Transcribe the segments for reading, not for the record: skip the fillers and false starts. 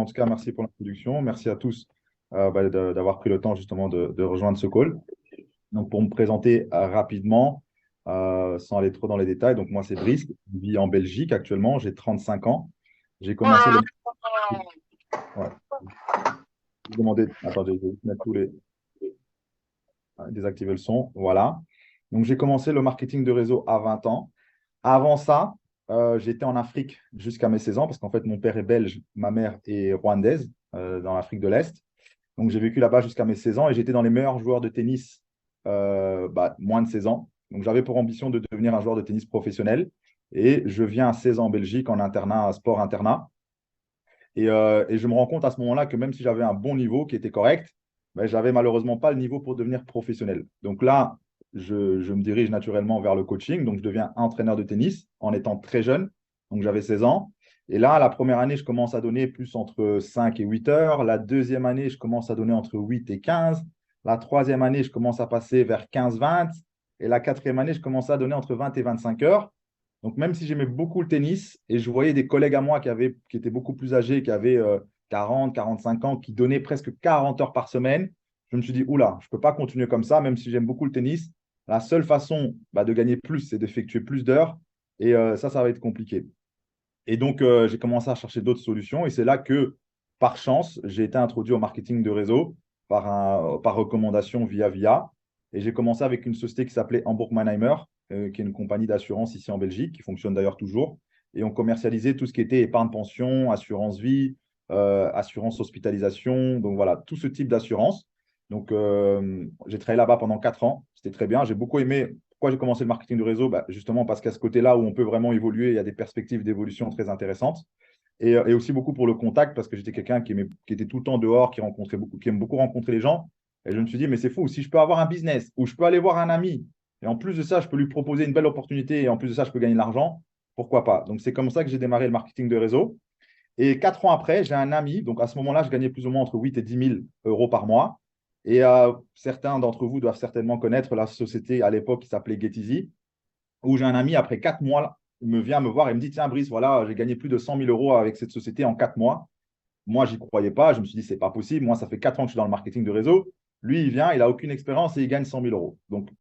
en tout cas, merci pour l'introduction. Merci à tous d'avoir pris le temps justement de rejoindre ce call. Donc, pour me présenter rapidement, sans aller trop dans les détails, donc moi, c'est Brice, je vis en Belgique actuellement, j'ai 35 ans. J'ai commencé le... Ouais, je vais demander... Attendez, je vais juste mettre tous les... désactiver le son. Voilà. Donc, j'ai commencé le marketing de réseau à 20 ans. Avant ça, j'étais en Afrique jusqu'à mes 16 ans parce qu'en fait, mon père est belge, ma mère est rwandaise dans l'Afrique de l'Est. Donc, j'ai vécu là-bas jusqu'à mes 16 ans et j'étais dans les meilleurs joueurs de tennis moins de 16 ans. Donc, j'avais pour ambition de devenir un joueur de tennis professionnel. Et je viens à 16 ans en Belgique en internat, sport internat. Et je me rends compte à ce moment-là que même si j'avais un bon niveau qui était correct, ben, j'avais malheureusement pas le niveau pour devenir professionnel. Donc là, je me dirige naturellement vers le coaching. Donc, je deviens entraîneur de tennis en étant très jeune. Donc, j'avais 16 ans. Et là, la première année, je commence à donner plus entre 5 et 8 heures. La deuxième année, je commence à donner entre 8 et 15. La troisième année, je commence à passer vers 15-20. Et la quatrième année, je commence à donner entre 20 et 25 heures. Donc, même si j'aimais beaucoup le tennis et je voyais des collègues à moi qui étaient beaucoup plus âgés, qui avaient 40, 45 ans, qui donnaient presque 40 heures par semaine, je me suis dit, oula, je ne peux pas continuer comme ça, même si j'aime beaucoup le tennis. La seule façon de gagner plus, c'est d'effectuer plus d'heures. Et ça va être compliqué. Et donc, j'ai commencé à chercher d'autres solutions. Et c'est là que, par chance, j'ai été introduit au marketing de réseau par recommandation via. Et j'ai commencé avec une société qui s'appelait Hamburg Mannheimer, qui est une compagnie d'assurance ici en Belgique, qui fonctionne d'ailleurs toujours. Et on commercialisait tout ce qui était épargne pension, assurance vie, assurance hospitalisation. Donc voilà, tout ce type d'assurance. Donc, j'ai travaillé là-bas pendant 4 ans. C'était très bien. J'ai beaucoup aimé. Pourquoi j'ai commencé le marketing de réseau? Justement parce qu'à ce côté-là où on peut vraiment évoluer, il y a des perspectives d'évolution très intéressantes. Et aussi beaucoup pour le contact, parce que j'étais quelqu'un qui était tout le temps dehors, qui aime beaucoup rencontrer les gens. Et je me suis dit, mais c'est fou, si je peux avoir un business ou je peux aller voir un ami, et en plus de ça, je peux lui proposer une belle opportunité, et en plus de ça, je peux gagner de l'argent, pourquoi pas? Donc, c'est comme ça que j'ai démarré le marketing de réseau. Et 4 ans après, j'ai un ami. Donc, à ce moment-là, je gagnais plus ou moins entre 8 et 10 000 euros par mois. Et certains d'entre vous doivent certainement connaître la société à l'époque qui s'appelait GetEasy, où j'ai un ami, après 4 mois, il me vient me voir et me dit, tiens, Brice, voilà, j'ai gagné plus de 100 000 euros avec cette société en 4 mois. Moi, j'y croyais pas. Je me suis dit, c'est pas possible. Moi, ça fait 4 ans que je suis dans le marketing de réseau. Lui, il vient, il n'a aucune expérience et il gagne 100 000 euros. Donc,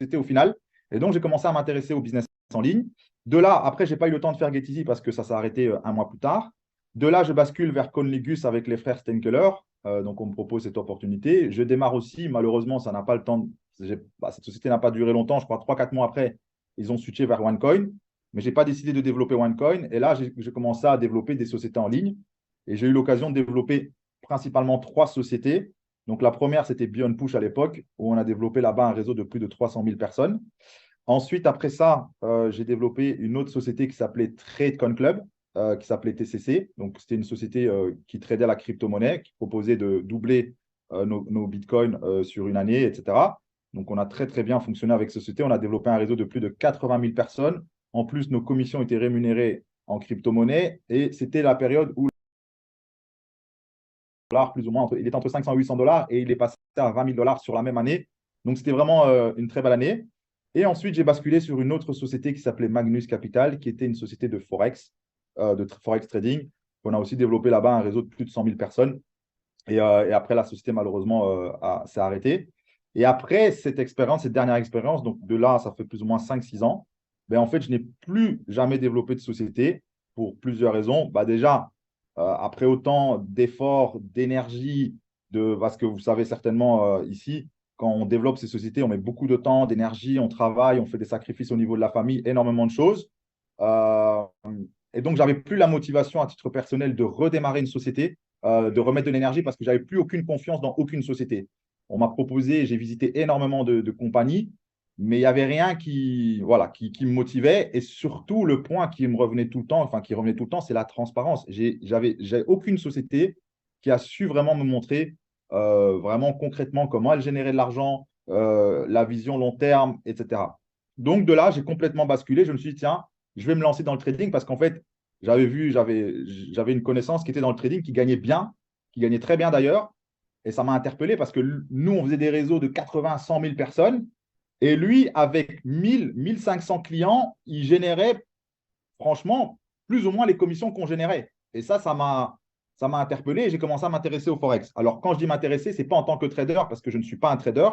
c'était au final. Et donc, j'ai commencé à m'intéresser au business en ligne. De là, après, je n'ai pas eu le temps de faire GetEasy parce que ça s'est arrêté un mois plus tard. De là, je bascule vers Conligus avec les frères Stenkeller. Donc, on me propose cette opportunité. Je démarre aussi. Malheureusement, ça n'a pas le temps. Cette société n'a pas duré longtemps. Je crois 3-4 mois après, ils ont switché vers OneCoin. Mais je n'ai pas décidé de développer OneCoin. Et là, j'ai commencé à développer des sociétés en ligne. Et j'ai eu l'occasion de développer principalement 3 sociétés. Donc, la première, c'était Beyond Push à l'époque, où on a développé là-bas un réseau de plus de 300 000 personnes. Ensuite, après ça, j'ai développé une autre société qui s'appelait TradeCon Club, qui s'appelait TCC. Donc, c'était une société qui tradait la crypto-monnaie, qui proposait de doubler nos bitcoins sur une année, etc. Donc, on a très, très bien fonctionné avec cette société. On a développé un réseau de plus de 80 000 personnes. En plus, nos commissions étaient rémunérées en crypto-monnaie. Et c'était la période où plus ou moins, il était entre 500 et 800 dollars et il est passé à 20 000 dollars sur la même année. Donc, c'était vraiment une très belle année. Et ensuite, j'ai basculé sur une autre société qui s'appelait Magnus Capital, qui était une société de Forex, Forex trading. On a aussi développé là-bas un réseau de plus de 100 000 personnes. Et après, la société, malheureusement, s'est arrêtée. Et après cette expérience, cette dernière expérience, donc de là, ça fait plus ou moins 5-6 ans, ben, en fait, je n'ai plus jamais développé de société pour plusieurs raisons. Déjà, après autant d'efforts, d'énergie, parce que vous savez certainement ici, quand on développe ces sociétés, on met beaucoup de temps, d'énergie, on travaille, on fait des sacrifices au niveau de la famille, énormément de choses. Euh, et donc, j'avais plus la motivation à titre personnel de redémarrer une société, de remettre de l'énergie parce que j'avais plus aucune confiance dans aucune société. On m'a proposé, j'ai visité énormément de compagnies, mais il n'y avait rien qui me motivait. Et surtout, le point qui me revenait tout le temps, enfin qui revenait tout le temps, c'est la transparence. J'avais aucune société qui a su vraiment me montrer vraiment concrètement comment elle générait de l'argent, la vision long terme, etc. Donc de là, j'ai complètement basculé. Je me suis dit, tiens, je vais me lancer dans le trading parce qu'en fait, j'avais une connaissance qui était dans le trading, qui gagnait bien, qui gagnait très bien d'ailleurs. Et ça m'a interpellé parce que nous, on faisait des réseaux de 80 à 100 000 personnes. Et lui, avec 1 500 clients, il générait franchement, plus ou moins les commissions qu'on générait. Et ça m'a interpellé et j'ai commencé à m'intéresser au Forex. Alors, quand je dis m'intéresser, ce n'est pas en tant que trader, parce que je ne suis pas un trader.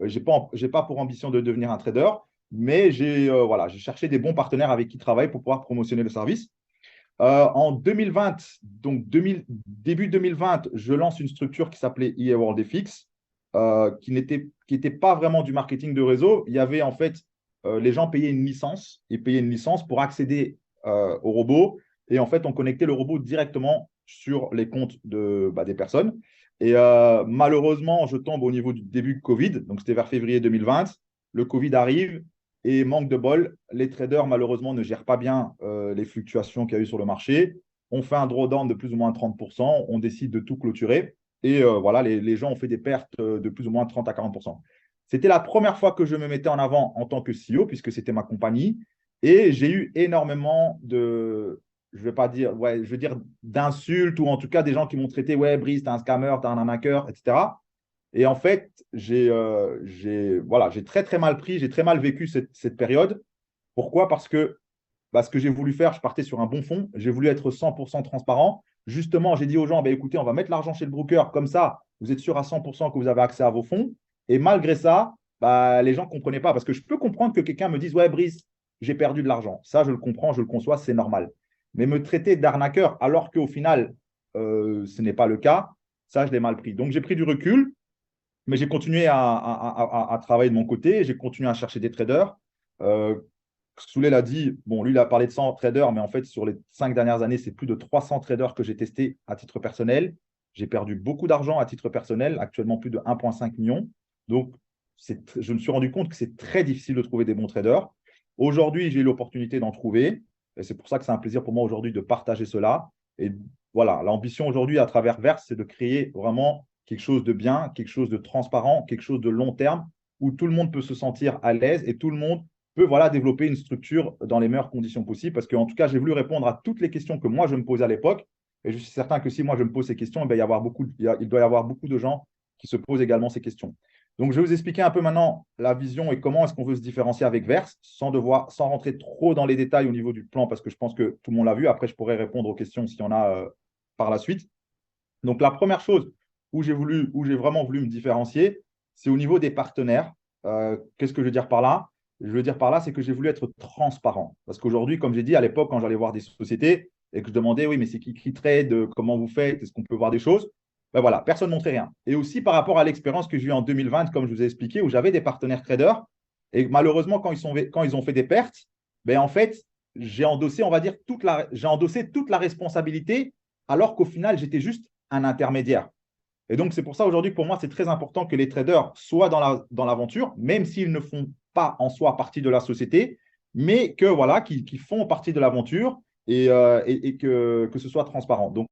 Je n'ai pas pour ambition de devenir un trader, mais voilà, j'ai cherché des bons partenaires avec qui travailler pour pouvoir promotionner le service. En 2020, donc début 2020, je lance une structure qui s'appelait EA World FX, qui n'était pas vraiment du marketing de réseau. Il y avait en fait, les gens payaient une licence et payaient une licence pour accéder au robot. Et en fait, on connectait le robot directement sur les comptes des personnes. Et malheureusement, je tombe au niveau du début de Covid, donc c'était vers février 2020. Le Covid arrive et manque de bol, les traders malheureusement ne gèrent pas bien les fluctuations qu'il y a eu sur le marché. On fait un drawdown de plus ou moins 30%, on décide de tout clôturer et voilà, les gens ont fait des pertes de plus ou moins 30 à 40%. C'était la première fois que je me mettais en avant en tant que CEO puisque c'était ma compagnie et j'ai eu énormément je vais pas dire, ouais, je veux dire d'insultes ou en tout cas des gens qui m'ont traité, ouais, Brice, t'es un scammer, t'es un arnaqueur, etc. Et en fait, voilà, j'ai très, très mal pris, j'ai très mal vécu cette période. Pourquoi? Parce que ce que j'ai voulu faire, je partais sur un bon fond, j'ai voulu être 100% transparent. Justement, j'ai dit aux gens, bah, écoutez, on va mettre l'argent chez le broker, comme ça, vous êtes sûr à 100% que vous avez accès à vos fonds. Et malgré ça, bah, les gens ne comprenaient pas. Parce que je peux comprendre que quelqu'un me dise, ouais, Brice, j'ai perdu de l'argent. Ça, je le comprends, je le conçois, c'est normal. Mais me traiter d'arnaqueur alors qu'au final, ce n'est pas le cas, ça, je l'ai mal pris. Donc, j'ai pris du recul. Mais j'ai continué à travailler de mon côté, j'ai continué à chercher des traders. Euh, Souley l'a dit, bon, lui, il a parlé de 100 traders, mais en fait, sur les 5 dernières années, c'est plus de 300 traders que j'ai testés à titre personnel. J'ai perdu beaucoup d'argent à titre personnel, actuellement plus de 1,5 million. Donc, je me suis rendu compte que c'est très difficile de trouver des bons traders. Aujourd'hui, j'ai eu l'opportunité d'en trouver. Et c'est pour ça que c'est un plaisir pour moi aujourd'hui de partager cela. Et voilà, l'ambition aujourd'hui à travers Verse, c'est de créer vraiment quelque chose de bien, quelque chose de transparent, quelque chose de long terme, où tout le monde peut se sentir à l'aise et tout le monde peut voilà, développer une structure dans les meilleures conditions possibles. Parce qu'en tout cas, j'ai voulu répondre à toutes les questions que moi, je me posais à l'époque. Et je suis certain que si moi, je me pose ces questions, il doit y avoir beaucoup de gens qui se posent également ces questions. Donc, je vais vous expliquer un peu maintenant la vision et comment est-ce qu'on veut se différencier avec Verse sans rentrer trop dans les détails au niveau du plan, parce que je pense que tout le monde l'a vu. Après, je pourrais répondre aux questions s'il y en a par la suite. Donc, la première chose où j'ai vraiment voulu me différencier, c'est au niveau des partenaires. Qu'est-ce que je veux dire par là? Je veux dire par là, c'est que j'ai voulu être transparent. Parce qu'aujourd'hui, comme j'ai dit, à l'époque, quand j'allais voir des sociétés et que je demandais, oui, mais c'est qui trade, comment vous faites, est-ce qu'on peut voir des choses? Ben voilà, personne ne montrait rien. Et aussi par rapport à l'expérience que j'ai eue en 2020, comme je vous ai expliqué, où j'avais des partenaires traders. Et malheureusement, quand ils ont fait des pertes, ben en fait, j'ai endossé, on va dire, j'ai endossé toute la responsabilité, alors qu'au final, j'étais juste un intermédiaire. Et donc, c'est pour ça aujourd'hui, pour moi, c'est très important que les traders soient dans l'aventure, même s'ils ne font pas en soi partie de la société, mais que voilà, qu'ils font partie de l'aventure et que ce soit transparent. Donc,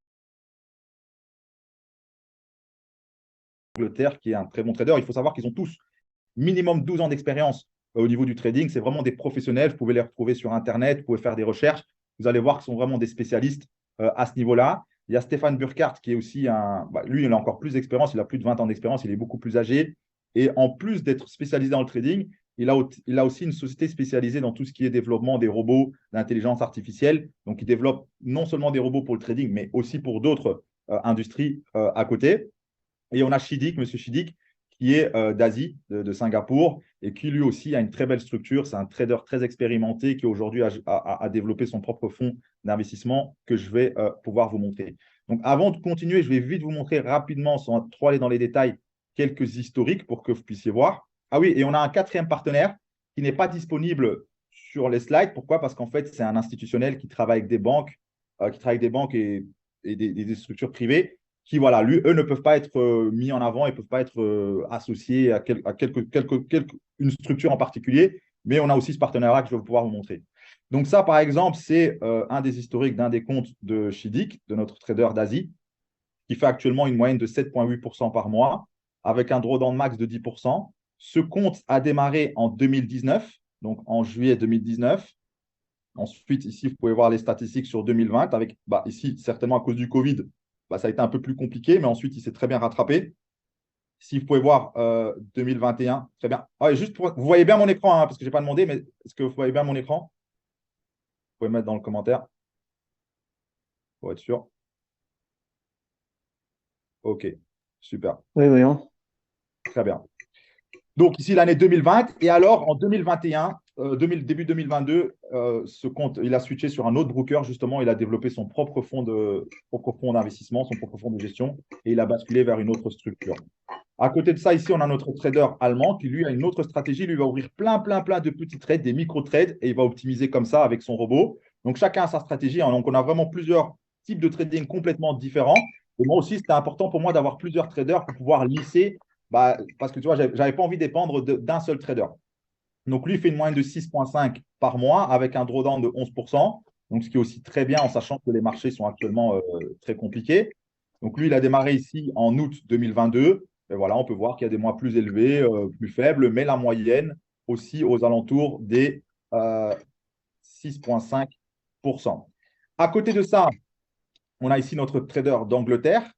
Angleterre, qui est un très bon trader, il faut savoir qu'ils ont tous minimum 12 ans d'expérience au niveau du trading. C'est vraiment des professionnels. Vous pouvez les retrouver sur Internet, vous pouvez faire des recherches. Vous allez voir qu'ils sont vraiment des spécialistes à ce niveau-là. Il y a Stéphane Burkhardt qui est aussi lui, il a encore plus d'expérience. Il a plus de 20 ans d'expérience. Il est beaucoup plus âgé. Et en plus d'être spécialisé dans le trading, il a aussi une société spécialisée dans tout ce qui est développement des robots d'intelligence artificielle. Donc, il développe non seulement des robots pour le trading, mais aussi pour d'autres industries à côté. Et on a Shidik, M. Shidik, qui est d'Asie, de Singapour, et qui lui aussi a une très belle structure. C'est un trader très expérimenté qui aujourd'hui a développé son propre fonds d'investissement que je vais pouvoir vous montrer. Donc, avant de continuer, je vais vite vous montrer rapidement, sans trop aller dans les détails, quelques historiques pour que vous puissiez voir. Ah oui, et on a un quatrième partenaire qui n'est pas disponible sur les slides. Pourquoi? Parce qu'en fait, c'est un institutionnel qui travaille avec des banques, et des structures privées qui, voilà, eux ne peuvent pas être mis en avant, ils ne peuvent pas être associés à une structure en particulier, mais on a aussi ce partenariat que je vais pouvoir vous montrer. Donc ça, par exemple, c'est un des historiques d'un des comptes de Shidik, de notre trader d'Asie, qui fait actuellement une moyenne de 7,8% par mois, avec un drawdown max de 10%. Ce compte a démarré en 2019, donc en juillet 2019. Ensuite, ici, vous pouvez voir les statistiques sur 2020, avec ici, certainement à cause du Covid, ça a été un peu plus compliqué, mais ensuite, il s'est très bien rattrapé. Si vous pouvez voir 2021, très bien. Ah, vous voyez bien mon écran, hein, parce que je n'ai pas demandé, mais est-ce que vous voyez bien mon écran? pouvez mettre dans le commentaire pour être sûr. OK, super, Oui, voyons. très bien. Donc, ici, l'année 2020. Et alors, en 2021, début 2022, ce compte, il a switché sur un autre broker. Justement, il a développé son propre fonds d'investissement, son propre fonds de gestion, et il a basculé vers une autre structure. À côté de ça, ici, on a notre trader allemand qui, lui, a une autre stratégie. Lui va ouvrir plein de petits trades, des micro-trades, et il va optimiser comme ça avec son robot. Donc, chacun a sa stratégie, hein. Donc, on a vraiment plusieurs types de trading complètement différents. Et moi aussi, c'était important pour moi d'avoir plusieurs traders pour pouvoir lisser, parce que tu vois, je n'avais pas envie de dépendre d'un seul trader. Donc, lui, il fait une moyenne de 6,5 par mois avec un drawdown de 11%. Donc, ce qui est aussi très bien en sachant que les marchés sont actuellement très compliqués. Donc, lui, il a démarré ici en août 2022. Et voilà, on peut voir qu'il y a des mois plus élevés, plus faibles, mais la moyenne aussi aux alentours des 6,5%. À côté de ça, on a ici notre trader d'Angleterre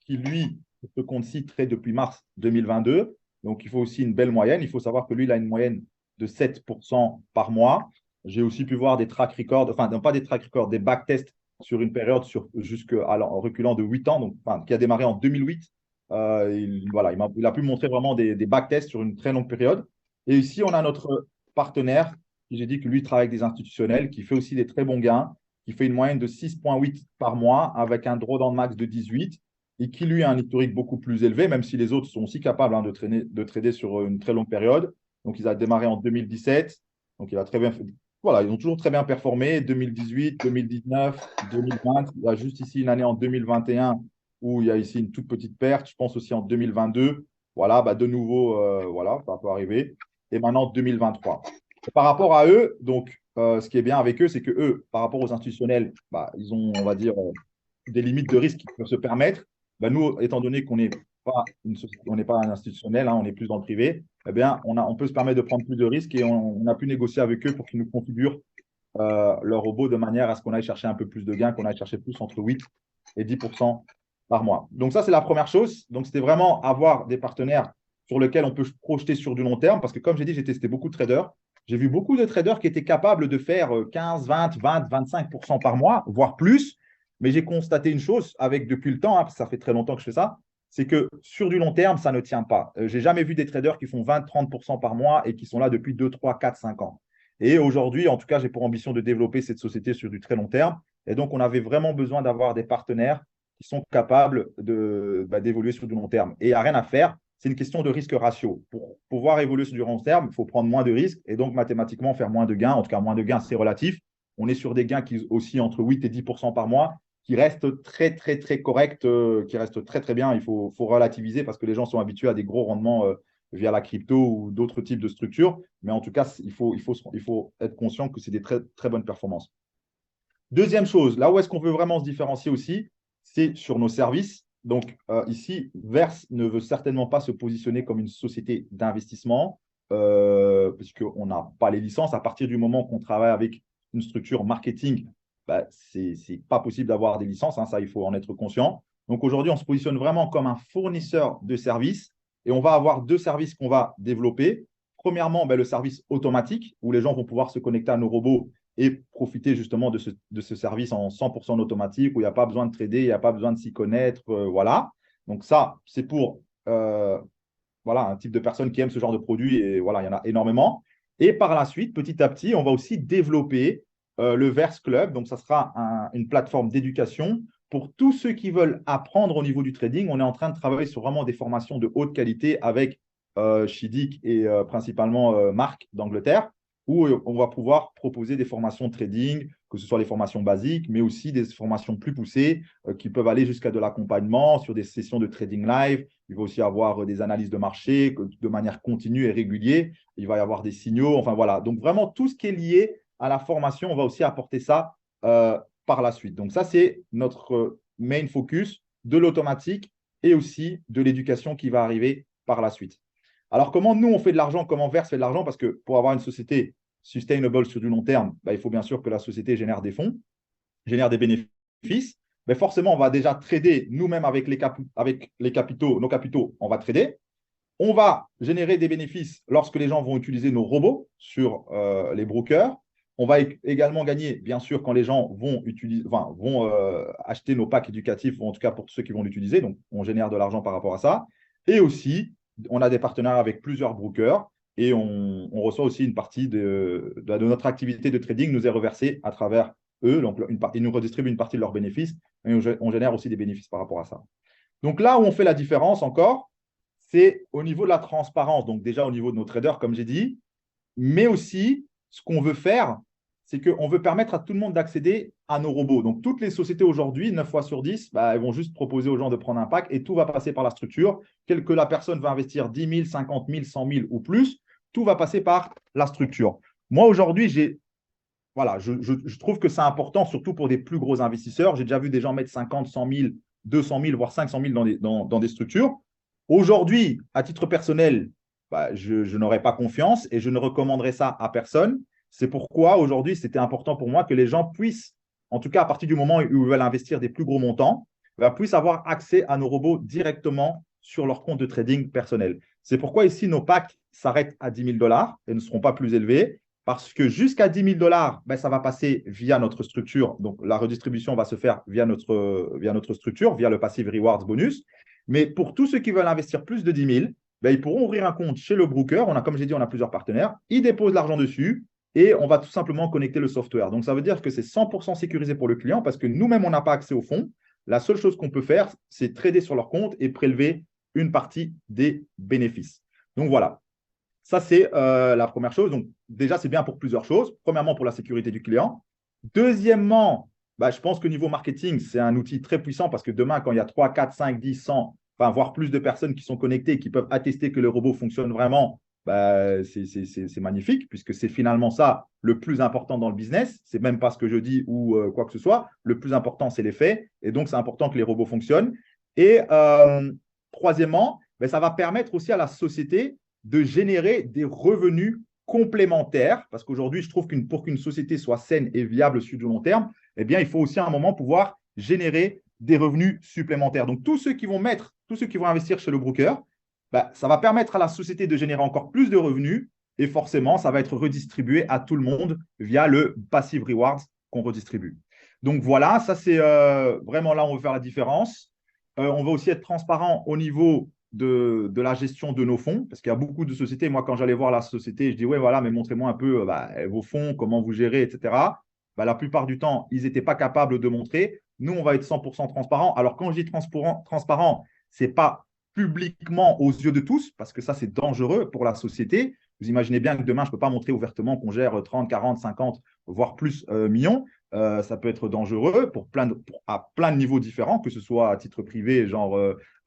qui, lui, ce compte-ci trade depuis mars 2022. Donc, il faut aussi une belle moyenne. Il faut savoir que lui, il a une moyenne de 7% par mois. J'ai aussi pu voir des track records, enfin, non pas des track records, des backtests sur une période en reculant de 8 ans, donc, enfin, qui a démarré en 2008. Voilà, il a pu montrer vraiment des backtests sur une très longue période. Et ici, on a notre partenaire, qui j'ai dit que lui travaille avec des institutionnels, qui fait aussi des très bons gains, qui fait une moyenne de 6,8 par mois avec un drawdown max de 18 et qui lui a un historique beaucoup plus élevé, même si les autres sont aussi capables de trader sur une très longue période. Donc, ils ont démarré en 2017. Donc, il a très bien fait. Voilà, ils ont toujours très bien performé. 2018, 2019, 2020. Il y a juste ici une année en 2021 où il y a ici une toute petite perte. Je pense aussi en 2022. Voilà, de nouveau, voilà, ça peut arriver. Et maintenant, 2023. Et par rapport à eux, donc, ce qui est bien avec eux, c'est que eux, par rapport aux institutionnels, ils ont, on va dire, des limites de risque qu'ils peuvent se permettre. Nous, étant donné qu'on n'est pas on n'est pas un institutionnel, hein, on est plus dans le privé, eh bien, on peut se permettre de prendre plus de risques et on a pu négocier avec eux pour qu'ils nous configurent leur robot de manière à ce qu'on aille chercher un peu plus de gains, qu'on aille chercher plus entre 8 et 10% par mois. Donc ça, c'est la première chose. Donc, c'était vraiment avoir des partenaires sur lesquels on peut se projeter sur du long terme parce que, comme j'ai dit, j'ai testé beaucoup de traders. J'ai vu beaucoup de traders qui étaient capables de faire 15, 20, 20, 25% par mois, voire plus. Mais j'ai constaté une chose avec depuis le temps, hein, parce que ça fait très longtemps que je fais ça, c'est que sur du long terme, ça ne tient pas. Je n'ai jamais vu des traders qui font 20-30% par mois et qui sont là depuis 2, 3, 4, 5 ans. Et aujourd'hui, en tout cas, j'ai pour ambition de développer cette société sur du très long terme. Et donc, on avait vraiment besoin d'avoir des partenaires qui sont capables d'évoluer sur du long terme. Et il n'y a rien à faire. C'est une question de risque ratio. Pour pouvoir évoluer sur du long terme, il faut prendre moins de risques et donc mathématiquement faire moins de gains. En tout cas, moins de gains, c'est relatif. On est sur des gains qui aussi entre 8 et 10% par mois, qui restent très corrects, qui restent très bien. Il faut relativiser parce que les gens sont habitués à des gros rendements via la crypto ou d'autres types de structures. Mais en tout cas, il faut être conscient que c'est des très bonnes performances. Deuxième chose, là où est-ce qu'on veut vraiment se différencier aussi, c'est sur nos services. Donc ici, Verse ne veut certainement pas se positionner comme une société d'investissement, puisqu'on n'a pas les licences. À partir du moment qu'on travaille avec une structure marketing, ce n'est pas possible d'avoir des licences, hein, ça, il faut en être conscient. Donc aujourd'hui, on se positionne vraiment comme un fournisseur de services et on va avoir deux services qu'on va développer. Premièrement, le service automatique, où les gens vont pouvoir se connecter à nos robots et profiter justement de ce service en 100% automatique où il n'y a pas besoin de trader, il n'y a pas besoin de s'y connaître. Voilà. Donc ça, c'est pour voilà, un type de personnes qui aiment ce genre de produit et voilà, il y en a énormément. Et par la suite, petit à petit, on va aussi développer le Verse Club. Donc, ça sera une plateforme d'éducation pour tous ceux qui veulent apprendre au niveau du trading. On est en train de travailler sur vraiment des formations de haute qualité avec Chidik et principalement Marc d'Angleterre où on va pouvoir proposer des formations de trading, que ce soit les formations basiques, mais aussi des formations plus poussées qui peuvent aller jusqu'à de l'accompagnement sur des sessions de trading live. Il va aussi y avoir des analyses de marché de manière continue et régulière. Il va y avoir des signaux. Enfin, voilà. Donc, vraiment, tout ce qui est lié à la formation, on va aussi apporter ça par la suite. Donc, ça, c'est notre main focus de l'automatique et aussi de l'éducation qui va arriver par la suite. Alors, comment nous, on fait de l'argent, comment Verse fait de l'argent? Parce que pour avoir une société sustainable sur du long terme, il faut bien sûr que la société génère des fonds, génère des bénéfices. Mais forcément, on va déjà trader nous-mêmes avec les capitaux, nos capitaux, on va trader. On va générer des bénéfices lorsque les gens vont utiliser nos robots sur les brokers. On va également gagner, bien sûr, quand les gens vont utiliser, enfin, vont acheter nos packs éducatifs, ou en tout cas pour ceux qui vont l'utiliser. Donc, on génère de l'argent par rapport à ça. Et aussi, on a des partenaires avec plusieurs brokers et on reçoit aussi une partie de notre activité de trading nous est reversée à travers eux. Donc, ils nous redistribuent une partie de leurs bénéfices et on génère aussi des bénéfices par rapport à ça. Donc, là où on fait la différence encore, c'est au niveau de la transparence. Donc, déjà au niveau de nos traders, comme j'ai dit, mais aussi, ce qu'on veut faire, c'est qu'on veut permettre à tout le monde d'accéder à nos robots. Donc, toutes les sociétés aujourd'hui, 9 fois sur 10, bah, elles vont juste proposer aux gens de prendre un pack et tout va passer par la structure. Quelle que la personne va investir 10 000, 50 000, 100 000 ou plus, tout va passer par la structure. Moi, aujourd'hui, voilà, je trouve que c'est important, surtout pour des plus gros investisseurs. J'ai déjà vu des gens mettre 50, 100 000, 200 000, voire 500 000 dans des structures. Aujourd'hui, à titre personnel, bah, je n'aurais pas confiance et je ne recommanderais ça à personne. C'est pourquoi aujourd'hui, c'était important pour moi que les gens puissent, en tout cas à partir du moment où ils veulent investir des plus gros montants, bah, puissent avoir accès à nos robots directement sur leur compte de trading personnel. C'est pourquoi ici, nos packs s'arrêtent à 10 000 dollars et ne seront pas plus élevés parce que jusqu'à 10 000 dollars, ben, ça va passer via notre structure. Donc, la redistribution va se faire via notre structure, via le Passive Rewards Bonus. Mais pour tous ceux qui veulent investir plus de 10 000, ben, ils pourront ouvrir un compte chez le broker. Comme j'ai dit, on a plusieurs partenaires. Ils déposent l'argent dessus et on va tout simplement connecter le software. Donc, ça veut dire que c'est 100% sécurisé pour le client parce que nous-mêmes, on n'a pas accès au fonds. La seule chose qu'on peut faire, c'est trader sur leur compte et prélever une partie des bénéfices. Donc, voilà. Ça, c'est la première chose. Donc, déjà, c'est bien pour plusieurs choses. Premièrement, pour la sécurité du client. Deuxièmement, bah, je pense que niveau marketing, c'est un outil très puissant parce que demain, quand il y a 3, 4, 5, 10, 100, enfin, voire plus de personnes qui sont connectées, qui peuvent attester que le robot fonctionne vraiment, bah, c'est magnifique puisque c'est finalement ça le plus important dans le business. C'est même pas ce que je dis ou quoi que ce soit. Le plus important, c'est les faits. Et donc, c'est important que les robots fonctionnent. Et troisièmement, bah, ça va permettre aussi à la société de générer des revenus complémentaires, parce qu'aujourd'hui, je trouve pour qu'une société soit saine et viable sur du long terme, eh bien, il faut aussi à un moment pouvoir générer des revenus supplémentaires. Donc, tous ceux qui vont investir chez le broker, bah, ça va permettre à la société de générer encore plus de revenus et forcément, ça va être redistribué à tout le monde via le Passive Rewards qu'on redistribue. Donc, voilà, ça, c'est vraiment là où on veut faire la différence. On va aussi être transparent au niveau de la gestion de nos fonds, parce qu'il y a beaucoup de sociétés. Moi, quand j'allais voir la société, je dis, ouais, voilà, mais montrez-moi un peu vos fonds, comment vous gérez, etc. Bah, la plupart du temps, ils n'étaient pas capables de montrer. Nous, on va être 100% transparent. Alors, quand je dis transparent, ce n'est pas publiquement aux yeux de tous, parce que ça, c'est dangereux pour la société. Vous imaginez bien que demain, je ne peux pas montrer ouvertement qu'on gère 30, 40, 50, voire plus millions. Ça peut être dangereux à plein de niveaux différents, que ce soit à titre privé, genre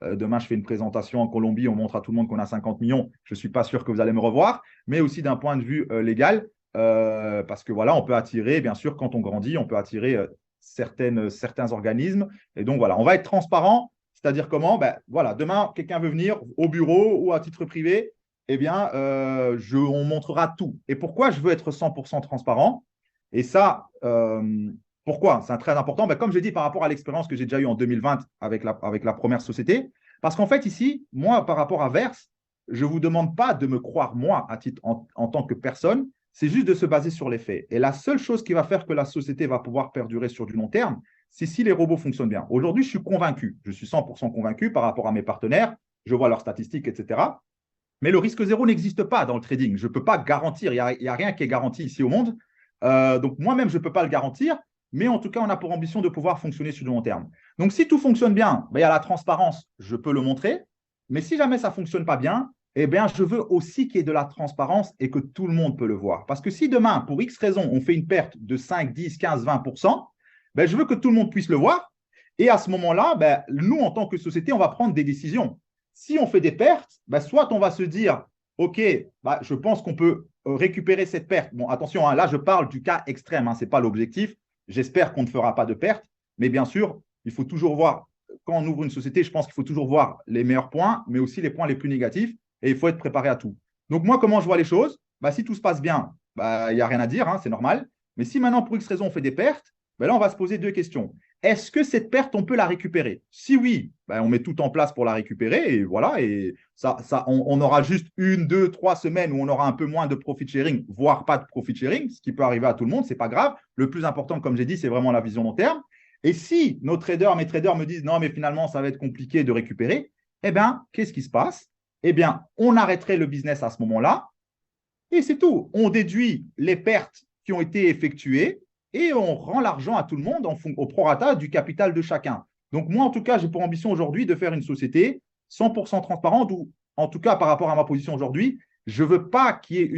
demain je fais une présentation en Colombie, on montre à tout le monde qu'on a 50 millions, je ne suis pas sûr que vous allez me revoir, mais aussi d'un point de vue légal, parce que voilà, on peut attirer, bien sûr, quand on grandit, on peut attirer certains organismes. Et donc voilà, on va être transparent, c'est-à-dire comment ben, voilà, demain, quelqu'un veut venir au bureau ou à titre privé, eh bien, on montrera tout. Et pourquoi je veux être 100% transparent? Et ça, pourquoi? C'est très important. Ben, comme je l'ai dit, par rapport à l'expérience que j'ai déjà eue en 2020 avec la première société, parce qu'en fait, ici, moi, par rapport à Verse, je ne vous demande pas de me croire, moi, en tant que personne, c'est juste de se baser sur les faits. Et la seule chose qui va faire que la société va pouvoir perdurer sur du long terme, c'est si les robots fonctionnent bien. Aujourd'hui, je suis convaincu, je suis 100% convaincu par rapport à mes partenaires, je vois leurs statistiques, etc. Mais le risque zéro n'existe pas dans le trading. Je ne peux pas garantir, il n'y a rien qui est garanti ici au monde. Donc moi-même, je ne peux pas le garantir, mais en tout cas, on a pour ambition de pouvoir fonctionner sur le long terme. Donc si tout fonctionne bien, ben, il y a la transparence, je peux le montrer. Mais si jamais ça ne fonctionne pas bien, eh bien, je veux aussi qu'il y ait de la transparence et que tout le monde peut le voir. Parce que si demain, pour X raison, on fait une perte de 5, 10, 15, 20%, ben, je veux que tout le monde puisse le voir. Et à ce moment-là, ben, nous, en tant que société, on va prendre des décisions. Si on fait des pertes, ben, soit on va se dire, OK, ben, je pense qu'on peut récupérer cette perte. Bon, attention, hein, là, je parle du cas extrême, hein, ce n'est pas l'objectif. J'espère qu'on ne fera pas de perte. Mais bien sûr, il faut toujours voir, quand on ouvre une société, je pense qu'il faut toujours voir les meilleurs points, mais aussi les points les plus négatifs. Et il faut être préparé à tout. Donc, moi, comment je vois les choses? Bah, si tout se passe bien, il n'y a rien à dire, hein, c'est normal. Mais si maintenant, pour X raison, on fait des pertes, bah, là, on va se poser deux questions. est-ce que cette perte, on peut la récupérer? Si oui, ben, on met tout en place pour la récupérer et voilà. Et on aura juste 1, 2, 3 semaines où on aura un peu moins de profit sharing, voire pas de profit sharing, ce qui peut arriver à tout le monde, c'est pas grave. Le plus important, comme j'ai dit, c'est vraiment la vision long terme. Et si mes traders me disent non, mais finalement, ça va être compliqué de récupérer, eh bien, qu'est-ce qui se passe? Eh bien, on arrêterait le business à ce moment-là et c'est tout. On déduit les pertes qui ont été effectuées et on rend l'argent à tout le monde au prorata du capital de chacun. Donc, moi, en tout cas, j'ai pour ambition aujourd'hui de faire une société 100% transparente ou, en tout cas, par rapport à ma position aujourd'hui, je ne veux pas qu'il y ait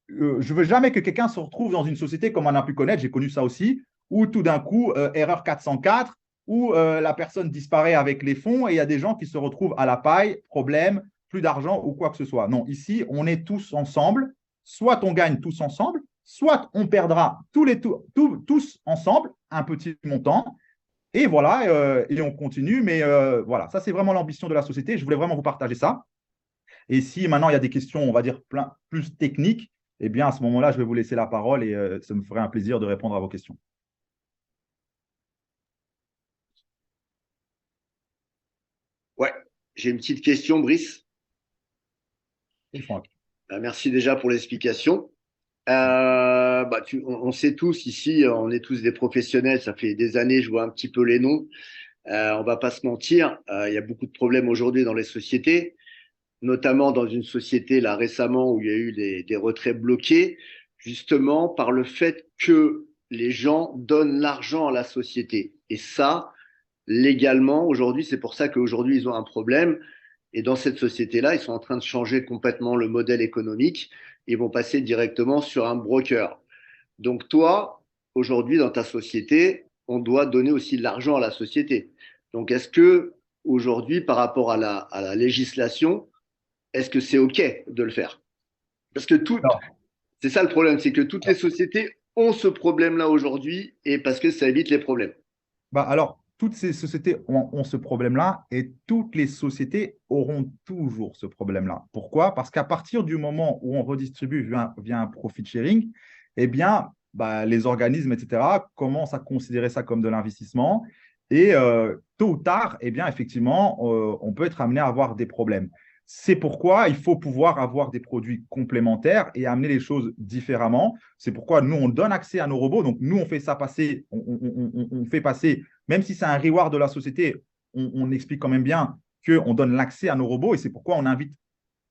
je veux jamais que quelqu'un se retrouve dans une société comme on a pu connaître, j'ai connu ça aussi, où tout d'un coup, erreur 404, où la personne disparaît avec les fonds et il y a des gens qui se retrouvent à la paille, problème, plus d'argent ou quoi que ce soit. Non, ici, on est tous ensemble. Soit on gagne tous ensemble, soit on perdra tous ensemble un petit montant. Et voilà, et on continue. Mais voilà, ça, c'est vraiment l'ambition de la société. Je voulais vraiment vous partager ça. Et si maintenant il y a des questions, on va dire, plus techniques, eh bien, à ce moment-là, je vais vous laisser la parole et ça me ferait un plaisir de répondre à vos questions. Ouais, j'ai une petite question, Brice. Et Franck. Merci déjà pour l'explication. On sait tous ici, on est tous des professionnels, ça fait des années, je vois un petit peu les noms. On va pas se mentir, il y a beaucoup de problèmes aujourd'hui dans les sociétés, notamment dans une société là récemment où il y a eu des retraits bloqués, justement par le fait que les gens donnent l'argent à la société. Et ça, légalement, aujourd'hui, c'est pour ça qu'aujourd'hui, ils ont un problème. Et dans cette société-là, ils sont en train de changer complètement le modèle économique. Ils vont passer directement sur un broker. Donc toi, aujourd'hui, dans ta société, on doit donner aussi de l'argent à la société. Donc est-ce que aujourd'hui, par rapport à la législation, est-ce que c'est OK de le faire? Parce que c'est ça le problème, c'est que toutes les sociétés ont ce problème-là aujourd'hui et parce que ça évite les problèmes. Bah, alors, toutes ces sociétés ont ce problème-là et toutes les sociétés auront toujours ce problème-là. Pourquoi? Parce qu'à partir du moment où on redistribue via un profit sharing, eh bien, bah, les organismes, etc., commencent à considérer ça comme de l'investissement et tôt ou tard, eh bien, effectivement, on peut être amené à avoir des problèmes. C'est pourquoi il faut pouvoir avoir des produits complémentaires et amener les choses différemment. C'est pourquoi nous, on donne accès à nos robots. Donc, nous, on fait ça passer, on fait passer, même si c'est un reward de la société, on explique quand même bien qu'on donne l'accès à nos robots. Et c'est pourquoi on invite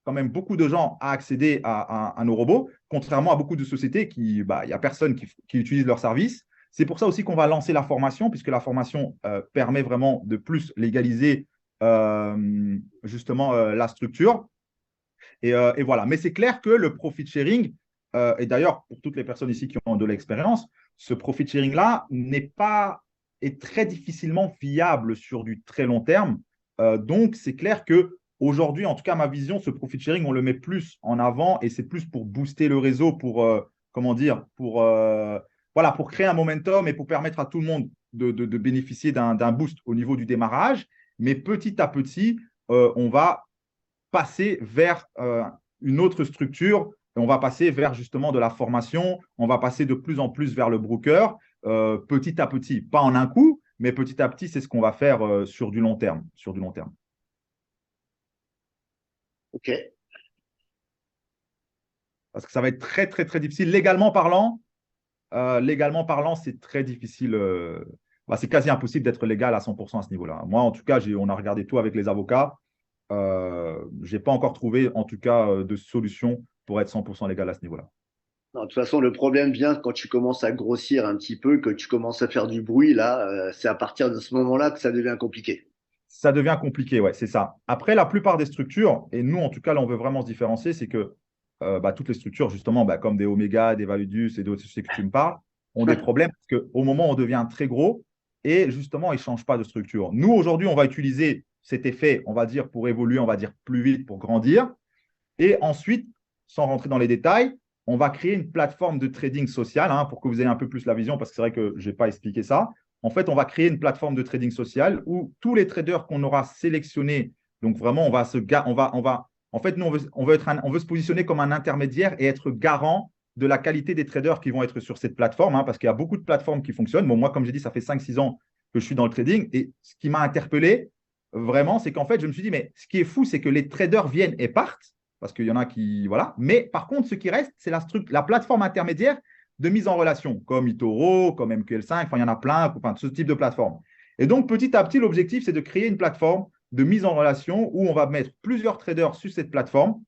quand même beaucoup de gens à accéder à nos robots, contrairement à beaucoup de sociétés qui, bah, il n'y a personne qui utilise leurs services. C'est pour ça aussi qu'on va lancer la formation, puisque la formation permet vraiment de plus légaliser justement la structure. Et voilà. Mais c'est clair que le profit sharing, et d'ailleurs, pour toutes les personnes ici qui ont de l'expérience, ce profit sharing-là est très difficilement viable sur du très long terme. Donc, c'est clair que aujourd'hui, en tout cas, ma vision, ce profit sharing, on le met plus en avant et c'est plus pour booster le réseau, pour, comment dire, voilà, pour créer un momentum et pour permettre à tout le monde de bénéficier d'un boost au niveau du démarrage. Mais petit à petit, on va passer vers une autre structure. Et on va passer vers justement de la formation. On va passer de plus en plus vers le broker, petit à petit. Pas en un coup, mais petit à petit, c'est ce qu'on va faire sur du long terme. Sur du long terme. OK. Parce que ça va être très, très, très difficile. Légalement parlant, c'est très difficile. Bah, c'est quasi impossible d'être légal à 100% à ce niveau-là. Moi, en tout cas, on a regardé tout avec les avocats. Je n'ai pas encore trouvé, en tout cas, de solution pour être 100% légal à ce niveau-là. Non, de toute façon, le problème vient quand tu commences à grossir un petit peu, que tu commences à faire du bruit, là, c'est à partir de ce moment-là que ça devient compliqué. Ça devient compliqué, ouais, c'est ça. Après, la plupart des structures, et nous, en tout cas, là, on veut vraiment se différencier, c'est que bah, toutes les structures, justement, bah, comme des Omega, des Validus et d'autres sociétés que tu me parles, ont des problèmes parce qu'au moment où on devient très gros, et justement, ils ne changent pas de structure. Nous, aujourd'hui, on va utiliser cet effet, on va dire, pour évoluer, on va dire, plus vite, pour grandir. Et ensuite, sans rentrer dans les détails, on va créer une plateforme de trading social pour que vous ayez un peu plus la vision, parce que c'est vrai que je n'ai pas expliqué ça. En fait, on va créer une plateforme de trading social où tous les traders qu'on aura sélectionnés, donc vraiment, en fait, nous, on veut se positionner comme un intermédiaire et être garant de la qualité des traders qui vont être sur cette plateforme, parce qu'il y a beaucoup de plateformes qui fonctionnent. Bon, moi, comme j'ai dit, ça fait 5-6 ans que je suis dans le trading. Et ce qui m'a interpellé, vraiment, c'est qu'en fait, je me suis dit, mais ce qui est fou, c'est que les traders viennent et partent, parce qu'il y en a qui. Voilà. Mais par contre, ce qui reste, c'est la plateforme intermédiaire de mise en relation, comme eToro, comme MQL5, enfin, il y en a plein, enfin, ce type de plateforme. Et donc, petit à petit, l'objectif, c'est de créer une plateforme de mise en relation où on va mettre plusieurs traders sur cette plateforme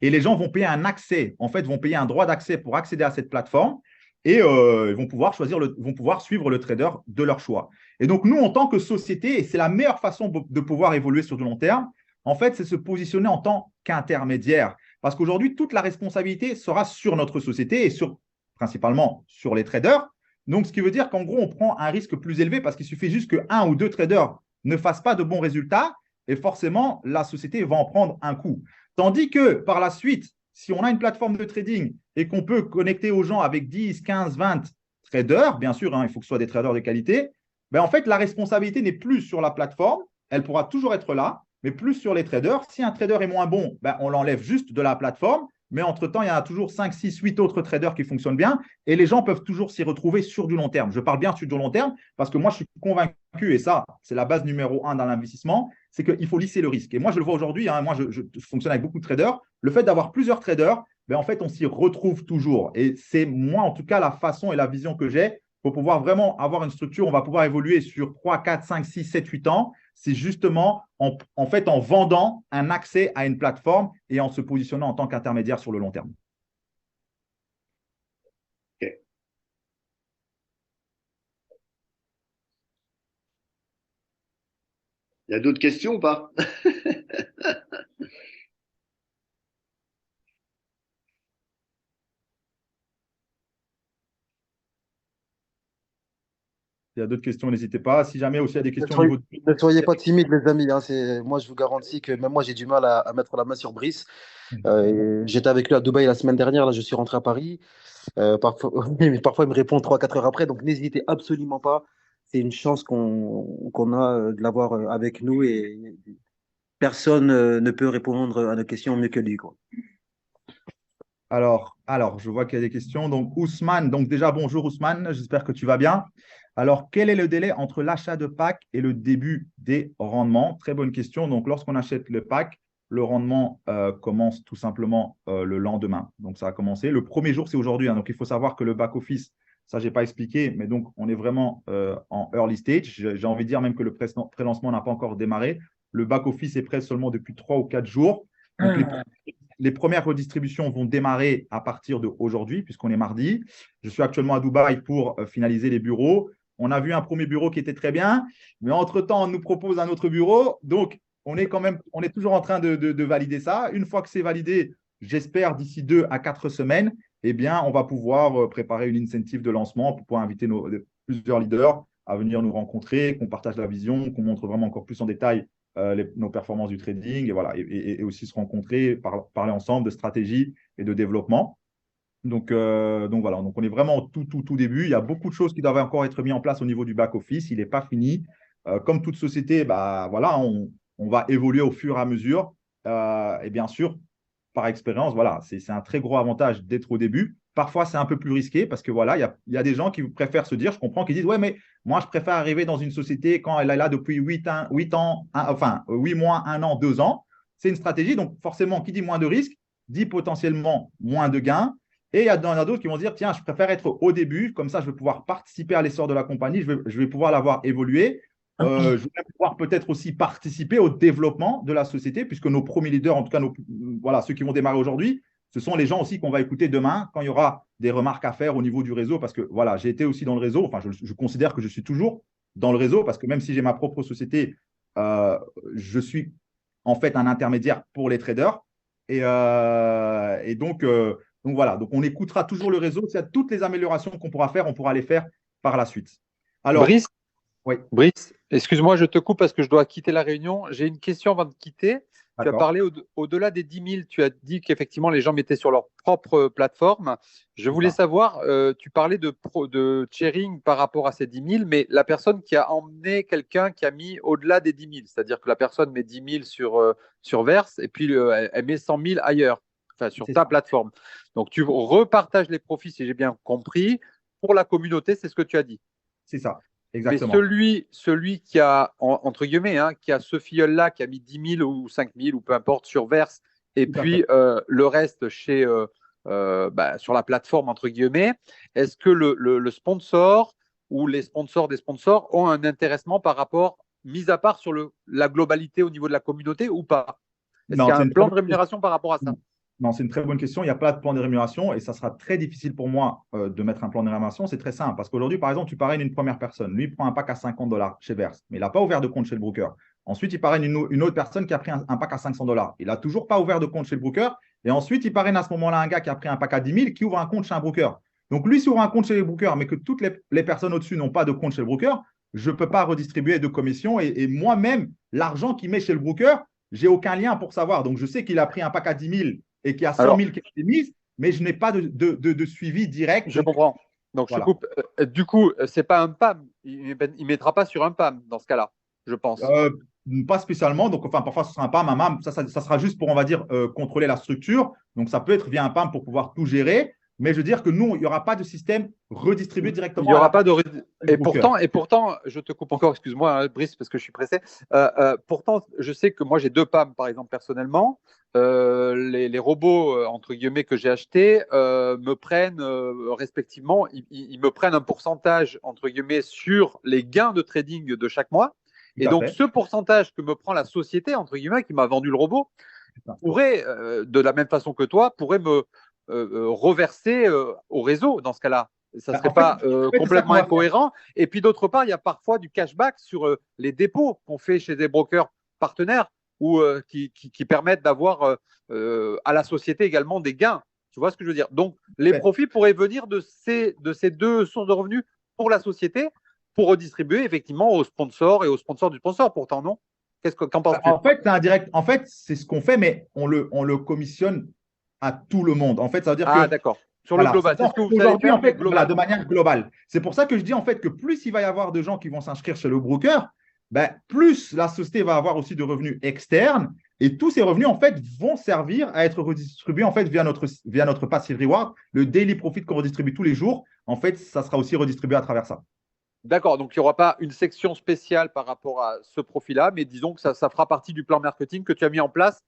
et les gens vont payer un accès, en fait, vont payer un droit d'accès pour accéder à cette plateforme et ils vont pouvoir vont pouvoir suivre le trader de leur choix. Et donc, nous, en tant que société, et c'est la meilleure façon de pouvoir évoluer sur du long terme, en fait, c'est se positionner en tant qu'intermédiaire. Parce qu'aujourd'hui, toute la responsabilité sera sur notre société et principalement sur les traders. Donc, ce qui veut dire qu'en gros, on prend un risque plus élevé parce qu'il suffit juste qu'un ou deux traders ne fassent pas de bons résultats et forcément, la société va en prendre un coup. Tandis que par la suite, si on a une plateforme de trading et qu'on peut connecter aux gens avec 10, 15, 20 traders, bien sûr, il faut que ce soit des traders de qualité, ben en fait, la responsabilité n'est plus sur la plateforme, elle pourra toujours être là, mais plus sur les traders. Si un trader est moins bon, ben on l'enlève juste de la plateforme, mais entre-temps, il y a toujours 5, 6, 8 autres traders qui fonctionnent bien et les gens peuvent toujours s'y retrouver sur du long terme. Je parle bien sur du long terme parce que moi, je suis convaincu, et ça, c'est la base numéro un dans l'investissement, c'est qu'il faut lisser le risque. Et moi, je le vois aujourd'hui, moi, je fonctionne avec beaucoup de traders. Le fait d'avoir plusieurs traders, ben, en fait, on s'y retrouve toujours. Et c'est moi, en tout cas, la façon et la vision que j'ai pour pouvoir vraiment avoir une structure. On va pouvoir évoluer sur 3, 4, 5, 6, 7, 8 ans. C'est justement en fait en vendant un accès à une plateforme et en se positionnant en tant qu'intermédiaire sur le long terme. Ok. Il y a d'autres questions ou pas? S'il y a d'autres questions, n'hésitez pas. Si jamais aussi il y a des Ne questions au soyez, niveau de… ne soyez pas timides, les amis, hein. Moi, je vous garantis que même moi, j'ai du mal à mettre la main sur Brice. J'étais avec lui à Dubaï la semaine dernière. Là, je suis rentré à Paris. Parfois, mais parfois, il me répond 3, 4 heures après. Donc, n'hésitez absolument pas. C'est une chance qu'on a de l'avoir avec nous et personne ne peut répondre à nos questions mieux que lui, quoi. Alors, je vois qu'il y a des questions. Donc, Ousmane, donc déjà, bonjour Ousmane, j'espère que tu vas bien. Alors, quel est le délai entre l'achat de pack et le début des rendements? Très bonne question. Donc, lorsqu'on achète le pack, le rendement commence tout simplement le lendemain. Donc, ça a commencé. Le premier jour, c'est aujourd'hui, hein. Donc, il faut savoir que le back-office, ça, je n'ai pas expliqué, mais donc, on est vraiment en early stage. J'ai envie de dire même que le pré-lancement n'a pas encore démarré. Le back-office est prêt seulement depuis 3 ou 4 jours. Donc, les premières redistributions vont démarrer à partir d'aujourd'hui, puisqu'on est mardi. Je suis actuellement à Dubaï pour finaliser les bureaux. On a vu un premier bureau qui était très bien, mais entre-temps, on nous propose un autre bureau. Donc, on est toujours en train de valider ça. Une fois que c'est validé, j'espère d'ici 2 à 4 semaines, eh bien, on va pouvoir préparer une incentive de lancement pour pouvoir inviter plusieurs leaders à venir nous rencontrer, qu'on partage la vision, qu'on montre vraiment encore plus en détail nos performances du trading et, voilà, et aussi se rencontrer, parler ensemble de stratégie et de développement. Donc voilà, donc on est vraiment au tout début. Il y a beaucoup de choses qui doivent encore être mises en place au niveau du back-office. Il n'est pas fini. Comme toute société, bah, voilà, on va évoluer au fur et à mesure. Et bien sûr, par expérience, voilà, c'est un très gros avantage d'être au début. Parfois, c'est un peu plus risqué parce que voilà, il y a des gens qui préfèrent se dire, je comprends, qui disent, ouais, mais moi, je préfère arriver dans une société quand elle est là depuis 8 mois, 1 an, 2 ans. C'est une stratégie. Donc, forcément, qui dit moins de risques, dit potentiellement moins de gains. Et il y en a d'autres qui vont dire, tiens, je préfère être au début, comme ça, je vais pouvoir participer à l'essor de la compagnie, je vais pouvoir la voir évoluer. Je vais pouvoir peut-être aussi participer au développement de la société, puisque nos premiers leaders, en tout cas, voilà, ceux qui vont démarrer aujourd'hui, ce sont les gens aussi qu'on va écouter demain quand il y aura des remarques à faire au niveau du réseau. Parce que voilà, j'ai été aussi dans le réseau. Enfin, je considère que je suis toujours dans le réseau parce que même si j'ai ma propre société, je suis en fait un intermédiaire pour les traders. Et donc voilà, donc on écoutera toujours le réseau. S'il y a toutes les améliorations qu'on pourra faire, on pourra les faire par la suite. Alors, Brice, oui, Brice, excuse-moi, je te coupe parce que je dois quitter la réunion. J'ai une question avant de quitter. Tu as d'accord. parlé au-delà des 10 000, tu as dit qu'effectivement les gens mettaient sur leur propre plateforme. Je voulais savoir, tu parlais de sharing par rapport à ces 10 000, mais la personne qui a emmené quelqu'un qui a mis au-delà des 10 000, c'est-à-dire que la personne met 10 000 sur Verse et puis elle met 100 000 ailleurs, enfin sur ta plateforme. Donc tu repartages les profits, si j'ai bien compris, pour la communauté, c'est ce que tu as dit. C'est ça. Mais Exactement. celui qui a, entre guillemets, hein, qui a ce filleul-là, qui a mis 10 000 ou 5 000 ou peu importe sur Verse, et Tout à fait. puis le reste sur la plateforme, entre guillemets, est-ce que le sponsor ou les sponsors des sponsors ont un intéressement par rapport, mis à part sur la globalité au niveau de la communauté ou pas? Est-ce qu'il Non, y a c'est un une très plan bonne de question. rémunération par rapport à ça? Non, c'est une très bonne question. Il n'y a pas de plan de rémunération et ça sera très difficile pour moi de mettre un plan de rémunération. C'est très simple parce qu'aujourd'hui, par exemple, tu parraines une première personne. Lui, il prend un pack à $50 chez Verse, mais il n'a pas ouvert de compte chez le broker. Ensuite, il parraine une autre personne qui a pris un pack à $500. Il n'a toujours pas ouvert de compte chez le broker. Et ensuite, il parraine à ce moment-là un gars qui a pris un pack à 10 000 qui ouvre un compte chez un broker. Donc, lui, s'il ouvre un compte chez les brokers, mais que toutes les personnes au-dessus n'ont pas de compte chez le broker, je ne peux pas redistribuer de commission. Et moi-même, l'argent qu'il met chez le broker, j'ai aucun lien pour savoir. Donc, je sais qu'il a pris un pack à 10 000 et qu'il y a 100 Alors, 000 qui ont été mises, mais je n'ai pas de suivi direct. je Donc, comprends. Donc, je te voilà. coupe. Du coup, c'est pas un PAM. Il ne mettra pas sur un PAM dans ce cas-là, je pense. Euh, Pas spécialement. Donc, enfin, parfois, ce sera un PAM, un MAM. Ça sera juste pour, on va dire, contrôler la structure. Donc, ça peut être via un PAM pour pouvoir tout gérer. Mais je veux dire que nous, il n'y aura pas de système redistribué Il n'y directement à la aura pas de. personne du broker. Et pourtant, je te coupe encore, excuse-moi, hein, Brice, parce que je suis pressé. Pourtant, je sais que moi, j'ai deux PAM, par exemple, personnellement. Les robots, entre guillemets, que j'ai achetés me prennent respectivement, ils me prennent un pourcentage, entre guillemets, sur les gains de trading de chaque mois. Tout Et à donc, fait. ce pourcentage que me prend la société, entre guillemets, qui m'a vendu le robot, C'est ça. pourrait, de la même façon que toi, pourrait me reverser au réseau dans ce cas-là. Ça ne Bah, serait pas en fait, c'est ça qu'on complètement va faire. incohérent. Et puis d'autre part, il y a parfois du cashback sur les dépôts qu'on fait chez des brokers partenaires ou qui permettent d'avoir à la société également des gains. Tu vois ce que je veux dire? Donc, les profits pourraient venir de ces deux sources de revenus pour la société pour redistribuer effectivement aux sponsors et aux sponsors du sponsor. Pourtant, non? Qu'en penses-tu? En fait, c'est indirect. En fait, c'est ce qu'on fait, mais on le commissionne à tout le monde. En fait, ça veut dire Ah, que d'accord. Sur le voilà, global. C'est ce que vous savez aujourd'hui, faire, en mais fait, voilà, de globalement. manière globale. C'est pour ça que je dis en fait que plus il va y avoir de gens qui vont s'inscrire chez le broker, ben, plus la société va avoir aussi de revenus externes et tous ces revenus en fait vont servir à être redistribués en fait via notre passive reward, le daily profit qu'on redistribue tous les jours. En fait, ça sera aussi redistribué à travers ça. D'accord, donc il n'y aura pas une section spéciale par rapport à ce profil-là, mais disons que ça fera partie du plan marketing que tu as mis en place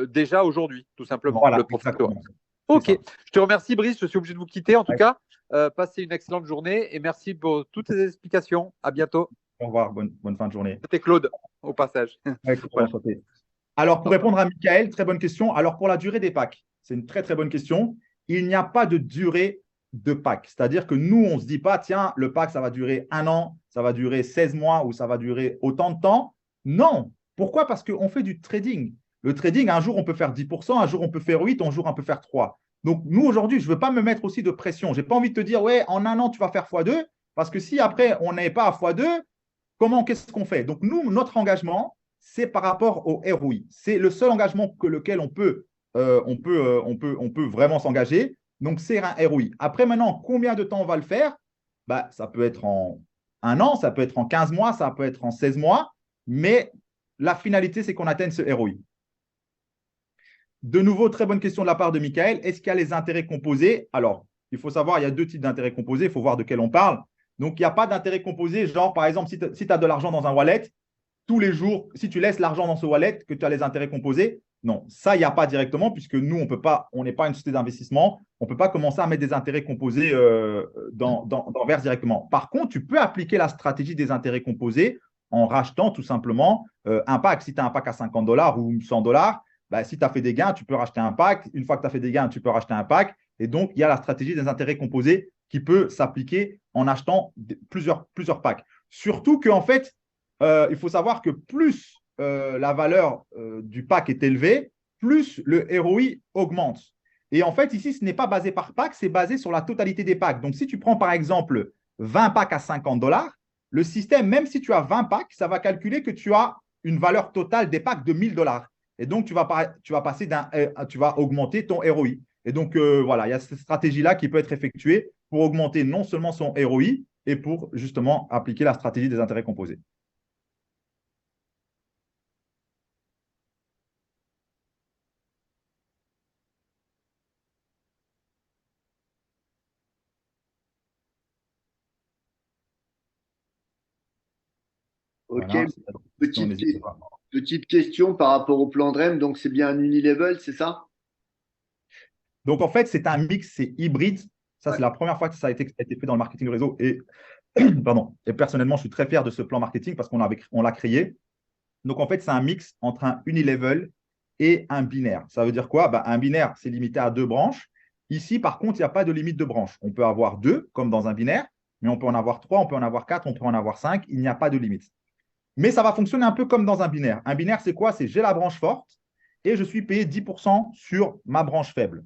déjà aujourd'hui, tout simplement, le Voilà, profil. exactement. C'est Ok, ça. je te remercie Brice, je suis obligé de vous quitter en tout Ouais. cas. Passez une excellente journée et merci pour toutes ces explications. À bientôt. Au revoir, bonne fin de journée. C'était Claude au passage. Ouais, Voilà. alors, pour répondre à Michael, très bonne question. Alors, pour la durée des packs, c'est une très, très bonne question. Il n'y a pas de durée de pack. C'est-à-dire que nous, on ne se dit pas, tiens, le pack, ça va durer un an, ça va durer 16 mois ou ça va durer autant de temps. Non. Pourquoi? Parce qu'on fait du trading. Le trading, un jour, on peut faire 10%, un jour, on peut faire 8, un jour, on peut faire 3. Donc, nous, aujourd'hui, je ne veux pas me mettre aussi de pression. Je n'ai pas envie de te dire, ouais, en un an, tu vas faire x2, parce que si après, on n'est pas à x2, qu'est-ce qu'on fait? Donc, nous, notre engagement, c'est par rapport au ROI. C'est le seul engagement lequel on peut vraiment s'engager. Donc, c'est un ROI. Après, maintenant, combien de temps on va le faire? Bah, ça peut être en un an, ça peut être en 15 mois, ça peut être en 16 mois, mais la finalité, c'est qu'on atteigne ce ROI. De nouveau, très bonne question de la part de Michael. Est-ce qu'il y a les intérêts composés? Alors, il faut savoir, il y a deux types d'intérêts composés. Il faut voir de quel on parle. Donc, il n'y a pas d'intérêt composé. Genre, par exemple, si tu as de l'argent dans un wallet, tous les jours, si tu laisses l'argent dans ce wallet, que tu as les intérêts composés, non, ça, il n'y a pas directement, puisque nous, on n'est pas une société d'investissement. On ne peut pas commencer à mettre des intérêts composés dans Verse directement. Par contre, tu peux appliquer la stratégie des intérêts composés en rachetant tout simplement un pack. Si tu as un pack à $50 ou $100, bah, si tu as fait des gains, tu peux racheter un pack. Une fois que tu as fait des gains, tu peux racheter un pack. Et donc, il y a la stratégie des intérêts composés qui peut s'appliquer en achetant plusieurs packs. Surtout qu'en fait, il faut savoir que plus la valeur du pack est élevée, plus le ROI augmente. Et en fait, ici, ce n'est pas basé par pack, c'est basé sur la totalité des packs. Donc, si tu prends par exemple 20 packs à $50, le système, même si tu as 20 packs, ça va calculer que tu as une valeur totale des packs de $1 000. Et donc, tu vas augmenter ton ROI. Et donc, voilà, il y a cette stratégie-là qui peut être effectuée pour augmenter non seulement son ROI et pour justement appliquer la stratégie des intérêts composés. Ok. Voilà, si tu as des questions, Petite, n'hésite pas. petite question par rapport au plan DREM. Donc, c'est bien un unilevel, c'est ça? Donc, en fait, c'est un mix, c'est hybride. Ça, Ouais. c'est la première fois que ça a été fait dans le marketing de réseau. Et, pardon, et personnellement, je suis très fier de ce plan marketing parce on l'a créé. Donc, en fait, c'est un mix entre un unilevel et un binaire. Ça veut dire quoi? Bah, un binaire, c'est limité à 2 branches. Ici, par contre, il n'y a pas de limite de branches. On peut avoir 2, comme dans un binaire, mais on peut en avoir 3, on peut en avoir 4, on peut en avoir 5. Il n'y a pas de limite. Mais ça va fonctionner un peu comme dans un binaire. Un binaire, c'est quoi? C'est j'ai la branche forte et je suis payé 10% sur ma branche faible.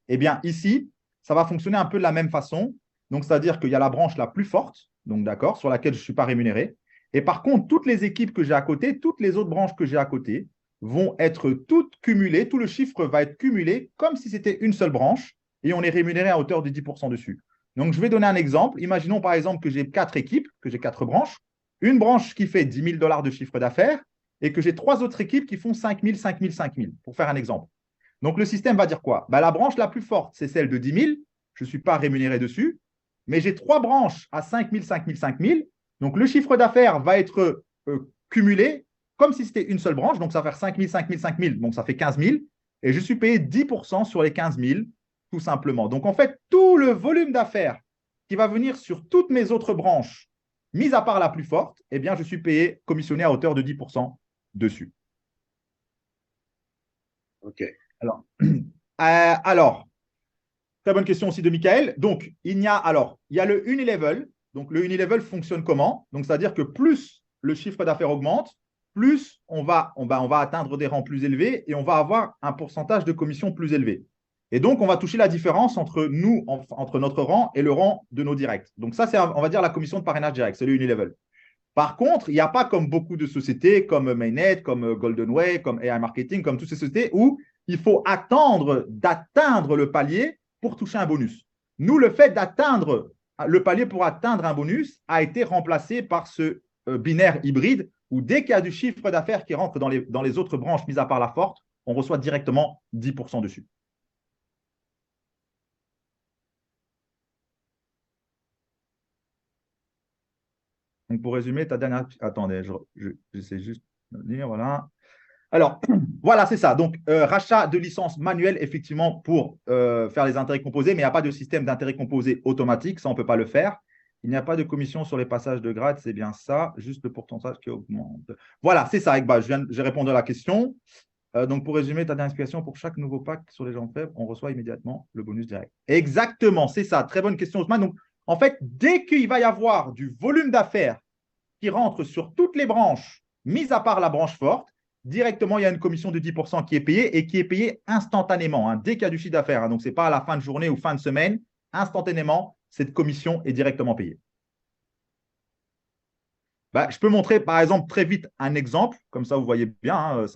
Eh bien, ici, ça va fonctionner un peu de la même façon. Donc, c'est-à-dire qu'il y a la branche la plus forte, donc d'accord, sur laquelle je ne suis pas rémunéré. Et par contre, toutes les équipes que j'ai à côté, toutes les autres branches que j'ai à côté, vont être toutes cumulées. Tout le chiffre va être cumulé comme si c'était une seule branche et on est rémunéré à hauteur de 10% dessus. Donc, je vais donner un exemple. Imaginons par exemple que j'ai 4 équipes, que j'ai 4 branches. Une branche qui fait 10 000 dollars de chiffre d'affaires et que j'ai 3 autres équipes qui font 5 000, 5 000, 5 000, pour faire un exemple. Donc, le système va dire quoi? Bah, la branche la plus forte, c'est celle de 10 000. Je ne suis pas rémunéré dessus. Mais j'ai 3 branches à 5 000, 5 000, 5 000. Donc, le chiffre d'affaires va être cumulé comme si c'était une seule branche. Donc, ça va faire 5 000, 5 000, 5 000. Donc, ça fait 15 000. Et je suis payé 10% sur les 15 000, tout simplement. Donc, en fait, tout le volume d'affaires qui va venir sur toutes mes autres branches, mis à part la plus forte, eh bien, je suis payé, commissionné à hauteur de 10% dessus. Ok. Alors, très bonne question aussi de Michael. Donc, il y a le Unilevel. Donc, le Unilevel fonctionne comment? Donc, c'est-à-dire que plus le chiffre d'affaires augmente, plus on va atteindre des rangs plus élevés et on va avoir un pourcentage de commission plus élevé. Et donc, on va toucher la différence entre nous, entre notre rang et le rang de nos directs. Donc, ça, c'est, on va dire, la commission de parrainage direct, c'est le Unilevel. Par contre, il n'y a pas comme beaucoup de sociétés, comme Mainnet, comme Goldenway, comme AI Marketing, comme toutes ces sociétés où il faut attendre d'atteindre le palier pour toucher un bonus. Nous, le fait d'atteindre le palier pour atteindre un bonus a été remplacé par ce binaire hybride où dès qu'il y a du chiffre d'affaires qui rentre dans les autres branches, mis à part la forte, on reçoit directement 10% dessus. Donc, pour résumer, ta dernière. Attendez, j'essaie juste de dire, voilà. Alors, voilà, c'est ça. Donc, rachat de licence manuelle, effectivement, pour faire les intérêts composés, mais il n'y a pas de système d'intérêts composés automatique. Ça, on ne peut pas le faire. Il n'y a pas de commission sur les passages de grade, c'est bien ça. Juste le pourcentage qui augmente. Voilà, c'est ça, Ekba. J'ai répondu à la question. Donc, pour résumer, ta dernière explication, pour chaque nouveau pack sur les gens faibles, on reçoit immédiatement le bonus direct. Exactement, c'est ça. Très bonne question, Ousmane. Donc, en fait, dès qu'il va y avoir du volume d'affaires qui rentre sur toutes les branches, mis à part la branche forte, directement, il y a une commission de 10% qui est payée et qui est payée instantanément, hein, dès qu'il y a du chiffre d'affaires. Hein. Donc, ce n'est pas à la fin de journée ou fin de semaine. Instantanément, cette commission est directement payée. Bah, je peux montrer, par exemple, très vite un exemple. Comme ça, vous voyez bien. Hein,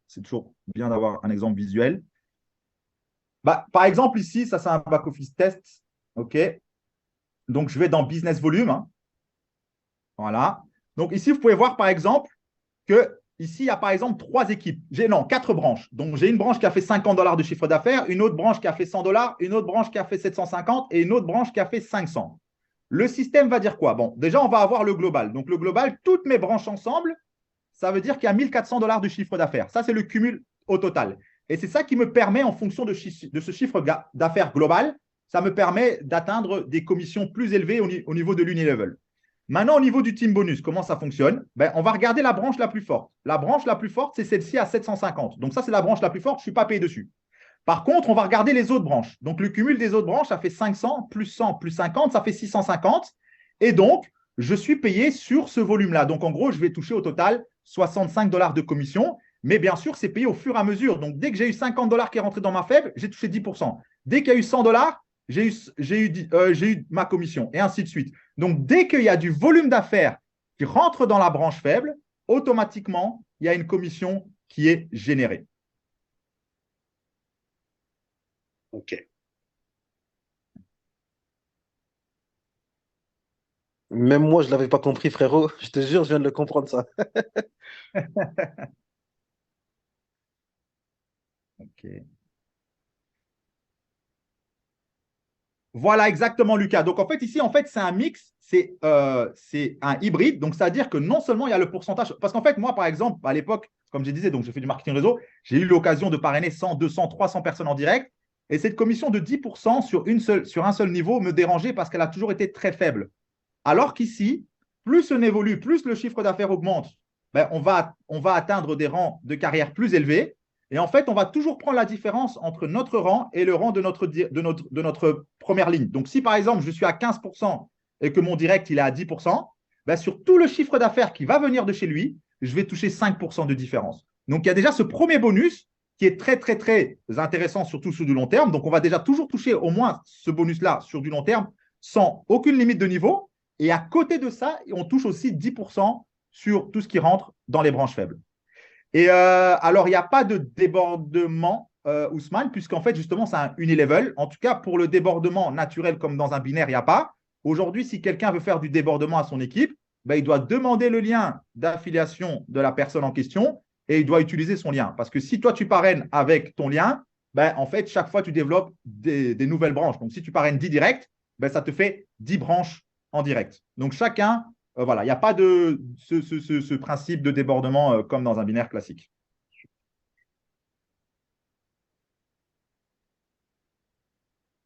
c'est toujours bien d'avoir un exemple visuel. Bah, par exemple, ici, ça, c'est un back-office test. OK. Donc, je vais dans Business Volume. Hein. Voilà. Donc, ici, vous pouvez voir, par exemple, que ici, il y a par exemple 3 équipes. Non, 4 branches. Donc, j'ai une branche qui a fait 50 dollars de chiffre d'affaires, une autre branche qui a fait 100 dollars, une autre branche qui a fait 750 et une autre branche qui a fait 500. Le système va dire quoi? Bon, déjà, on va avoir le global. Donc, le global, toutes mes branches ensemble, ça veut dire qu'il y a 1400 dollars de chiffre d'affaires. Ça, c'est le cumul au total. Et c'est ça qui me permet, en fonction de ce chiffre d'affaires global, ça me permet d'atteindre des commissions plus élevées au niveau de l'unilevel. Maintenant, au niveau du team bonus, comment ça fonctionne? On va regarder la branche la plus forte. La branche la plus forte, c'est celle-ci à 750. Donc, ça, c'est la branche la plus forte. Je ne suis pas payé dessus. Par contre, on va regarder les autres branches. Donc, le cumul des autres branches, ça fait 500 plus 100 plus 50, ça fait 650. Et donc, je suis payé sur ce volume-là. Donc, en gros, je vais toucher au total 65 dollars de commission. Mais bien sûr, c'est payé au fur et à mesure. Donc, dès que j'ai eu 50 dollars qui est rentré dans ma faible, j'ai touché 10%. Dès qu'il y a eu 100 dollars, j'ai eu ma commission et ainsi de suite. Donc, dès qu'il y a du volume d'affaires qui rentre dans la branche faible, automatiquement, il y a une commission qui est générée. Ok. Même moi, je ne l'avais pas compris, frérot. Je te jure, je viens de le comprendre, ça. Ok. Voilà, exactement, Lucas. Donc, en fait, ici, c'est un mix, c'est un hybride. Donc, c'est-à-dire que non seulement il y a le pourcentage, parce qu'en fait, moi, par exemple, à l'époque, comme je disais, donc j'ai fait du marketing réseau, j'ai eu l'occasion de parrainer 100, 200, 300 personnes en direct. Et cette commission de 10% sur un seul niveau me dérangeait parce qu'elle a toujours été très faible. Alors qu'ici, plus on évolue, plus le chiffre d'affaires augmente, ben, on va atteindre des rangs de carrière plus élevés. Et en fait, on va toujours prendre la différence entre notre rang et le rang de notre première ligne. Donc, si par exemple, je suis à 15% et que mon direct il est à 10%, ben, sur tout le chiffre d'affaires qui va venir de chez lui, je vais toucher 5% de différence. Donc, il y a déjà ce premier bonus qui est très, très, très intéressant, surtout sur du long terme. Donc, on va déjà toujours toucher au moins ce bonus-là sur du long terme sans aucune limite de niveau. Et à côté de ça, on touche aussi 10% sur tout ce qui rentre dans les branches faibles. Et alors, il n'y a pas de débordement, Ousmane, puisqu'en fait, justement, c'est un unilevel. En tout cas, pour le débordement naturel comme dans un binaire, il n'y a pas. Aujourd'hui, si quelqu'un veut faire du débordement à son équipe, ben, il doit demander le lien d'affiliation de la personne en question et il doit utiliser son lien. Parce que si toi, tu parraines avec ton lien, ben, en fait, chaque fois, tu développes des nouvelles branches. Donc, si tu parraines 10 directs, ben, ça te fait 10 branches en direct. Donc, chacun, voilà, il n'y a pas de ce principe de débordement comme dans un binaire classique.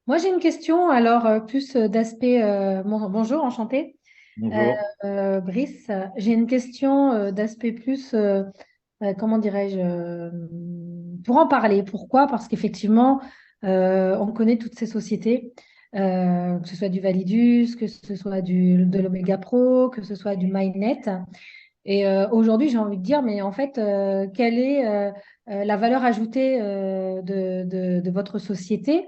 Moi, j'ai une question, alors plus d'aspect. Bonjour, enchantée. Bonjour. Brice, j'ai une question d'aspect plus, comment dirais-je, pour en parler. Pourquoi? Parce qu'effectivement, on connaît toutes ces sociétés, que ce soit du Validus, que ce soit de l'Omega Pro, que ce soit du MyNet. Et aujourd'hui, j'ai envie de dire, mais en fait, quelle est la valeur ajoutée de votre société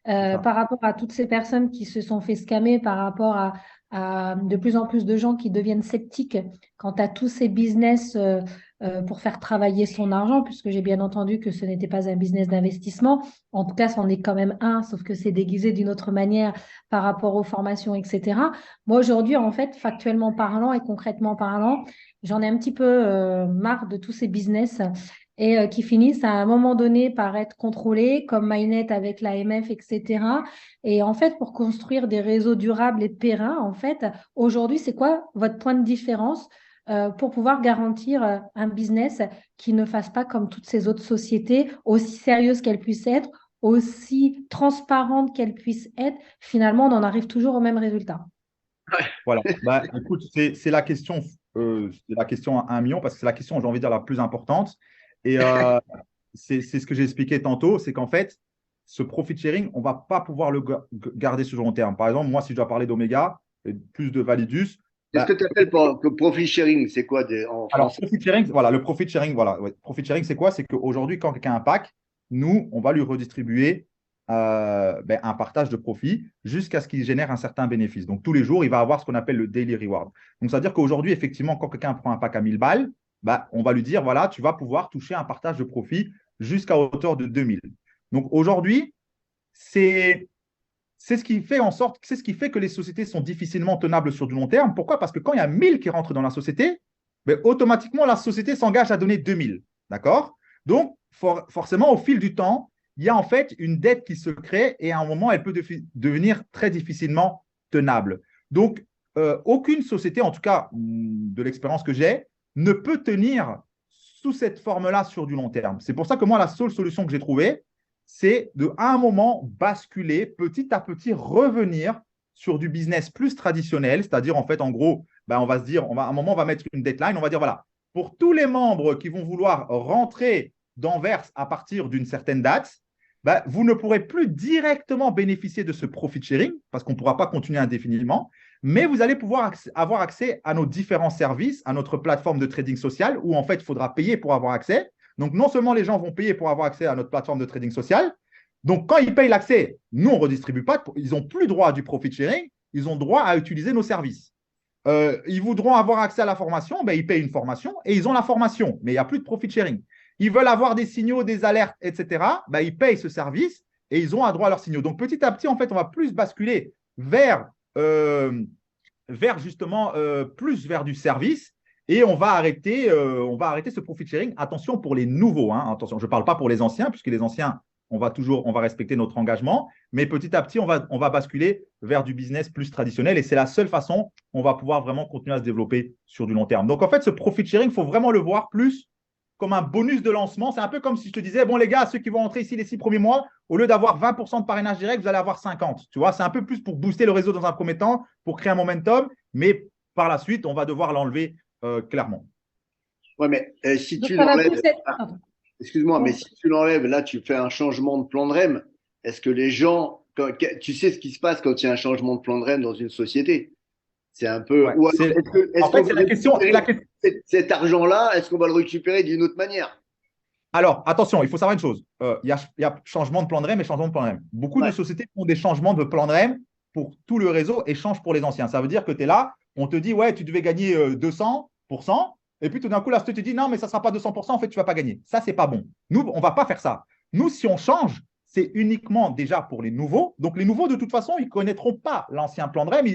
par rapport à toutes ces personnes qui se sont fait scammer, par rapport à de plus en plus de gens qui deviennent sceptiques quant à tous ces business pour faire travailler son argent, puisque j'ai bien entendu que ce n'était pas un business d'investissement. En tout cas, c'en est quand même un, sauf que c'est déguisé d'une autre manière par rapport aux formations, etc. Moi, aujourd'hui, en fait, factuellement parlant et concrètement parlant, j'en ai un petit peu marre de tous ces business et qui finissent à un moment donné par être contrôlés, comme MyNet avec l'AMF, etc. Et en fait, pour construire des réseaux durables et pérennes, en fait, aujourd'hui, c'est quoi votre point de différence pour pouvoir garantir un business qui ne fasse pas comme toutes ces autres sociétés, aussi sérieuses qu'elles puissent être, aussi transparentes qu'elles puissent être, finalement, on en arrive toujours au même résultat. Voilà. Bah, écoute, c'est la question à 1 million parce que c'est la question, j'ai envie de dire, la plus importante. Et c'est ce que j'ai expliqué tantôt, c'est qu'en fait, ce profit sharing, on ne va pas pouvoir le garder sur le long terme. Par exemple, moi, si je dois parler d'Omega et plus de Validus, Qu'est-ce que tu appelles profit sharing? C'est quoi en alors, français? profit sharing, voilà, le profit sharing, voilà. Ouais. Profit sharing, c'est quoi? C'est qu'aujourd'hui, quand quelqu'un a un pack, nous, on va lui redistribuer un partage de profit jusqu'à ce qu'il génère un certain bénéfice. Donc, tous les jours, il va avoir ce qu'on appelle le daily reward. Donc, c'est-à-dire qu'aujourd'hui, effectivement, quand quelqu'un prend un pack à 1000 balles, on va lui dire, voilà, tu vas pouvoir toucher un partage de profit jusqu'à hauteur de 2000. Donc, aujourd'hui, c'est ce qui fait en sorte, c'est ce qui fait que les sociétés sont difficilement tenables sur du long terme. Pourquoi? Parce que quand il y a 1000 qui rentrent dans la société, automatiquement, la société s'engage à donner 2000. D'accord? Donc, forcément, au fil du temps, il y a en fait une dette qui se crée et à un moment, elle peut devenir très difficilement tenable. Donc, aucune société, en tout cas de l'expérience que j'ai, ne peut tenir sous cette forme-là sur du long terme. C'est pour ça que moi, la seule solution que j'ai trouvée, c'est de, à un moment, basculer, petit à petit, revenir sur du business plus traditionnel, c'est-à-dire, en fait, en gros, on va se dire, à un moment, on va mettre une deadline, on va dire, voilà, pour tous les membres qui vont vouloir rentrer d'Anvers à partir d'une certaine date, vous ne pourrez plus directement bénéficier de ce profit sharing parce qu'on ne pourra pas continuer indéfiniment, mais vous allez pouvoir avoir accès à nos différents services, à notre plateforme de trading social où en fait, il faudra payer pour avoir accès. Donc, non seulement les gens vont payer pour avoir accès à notre plateforme de trading social, donc quand ils payent l'accès, nous, on ne redistribue pas, ils n'ont plus droit à du profit sharing, ils ont droit à utiliser nos services. Ils voudront avoir accès à la formation, ils payent une formation et ils ont la formation, mais il n'y a plus de profit sharing. Ils veulent avoir des signaux, des alertes, etc. Ils payent ce service et ils ont un droit à leurs signaux. Donc, petit à petit, en fait, on va plus basculer vers justement plus vers du service et on va arrêter ce profit sharing. Attention pour les nouveaux. Hein. Attention, je ne parle pas pour les anciens, puisque les anciens, on va respecter notre engagement, mais petit à petit, on va basculer vers du business plus traditionnel et c'est la seule façon on va pouvoir vraiment continuer à se développer sur du long terme. Donc, en fait, ce profit sharing, il faut vraiment le voir plus comme un bonus de lancement. C'est un peu comme si je te disais, bon, les gars, ceux qui vont entrer ici les 6 premiers mois, au lieu d'avoir 20% de parrainage direct, vous allez avoir 50. Tu vois, c'est un peu plus pour booster le réseau dans un premier temps, pour créer un momentum, mais par la suite, on va devoir l'enlever clairement. Ouais, mais si Donc, tu ça va l'enlèves, plus être… excuse-moi, mais Bon. si tu l'enlèves, là, tu fais un changement de plan de REM. Est-ce que les gens, tu sais ce qui se passe quand il y a un changement de plan de REM dans une société? C'est un peu. Ouais, Ou alors, est-ce en fait, qu'on c'est va la question. récupérer cet argent-là, est-ce qu'on va le récupérer d'une autre manière? Alors, attention, il faut savoir une chose. Il y a changement de plan de REM et changement de plan de REM. Beaucoup de Ouais. sociétés font des changements de plan de REM pour tout le réseau et changent pour les anciens. Ça veut dire que tu es là, on te dit, ouais, tu devais gagner 200%, et puis tout d'un coup, là, tu te dis, non, mais ça ne sera pas 200%, en fait, tu ne vas pas gagner. Ça, ce n'est pas bon. Nous, on ne va pas faire ça. Nous, si on change, c'est uniquement déjà pour les nouveaux. Donc, les nouveaux, de toute façon, ils ne connaîtront pas l'ancien plan de REM.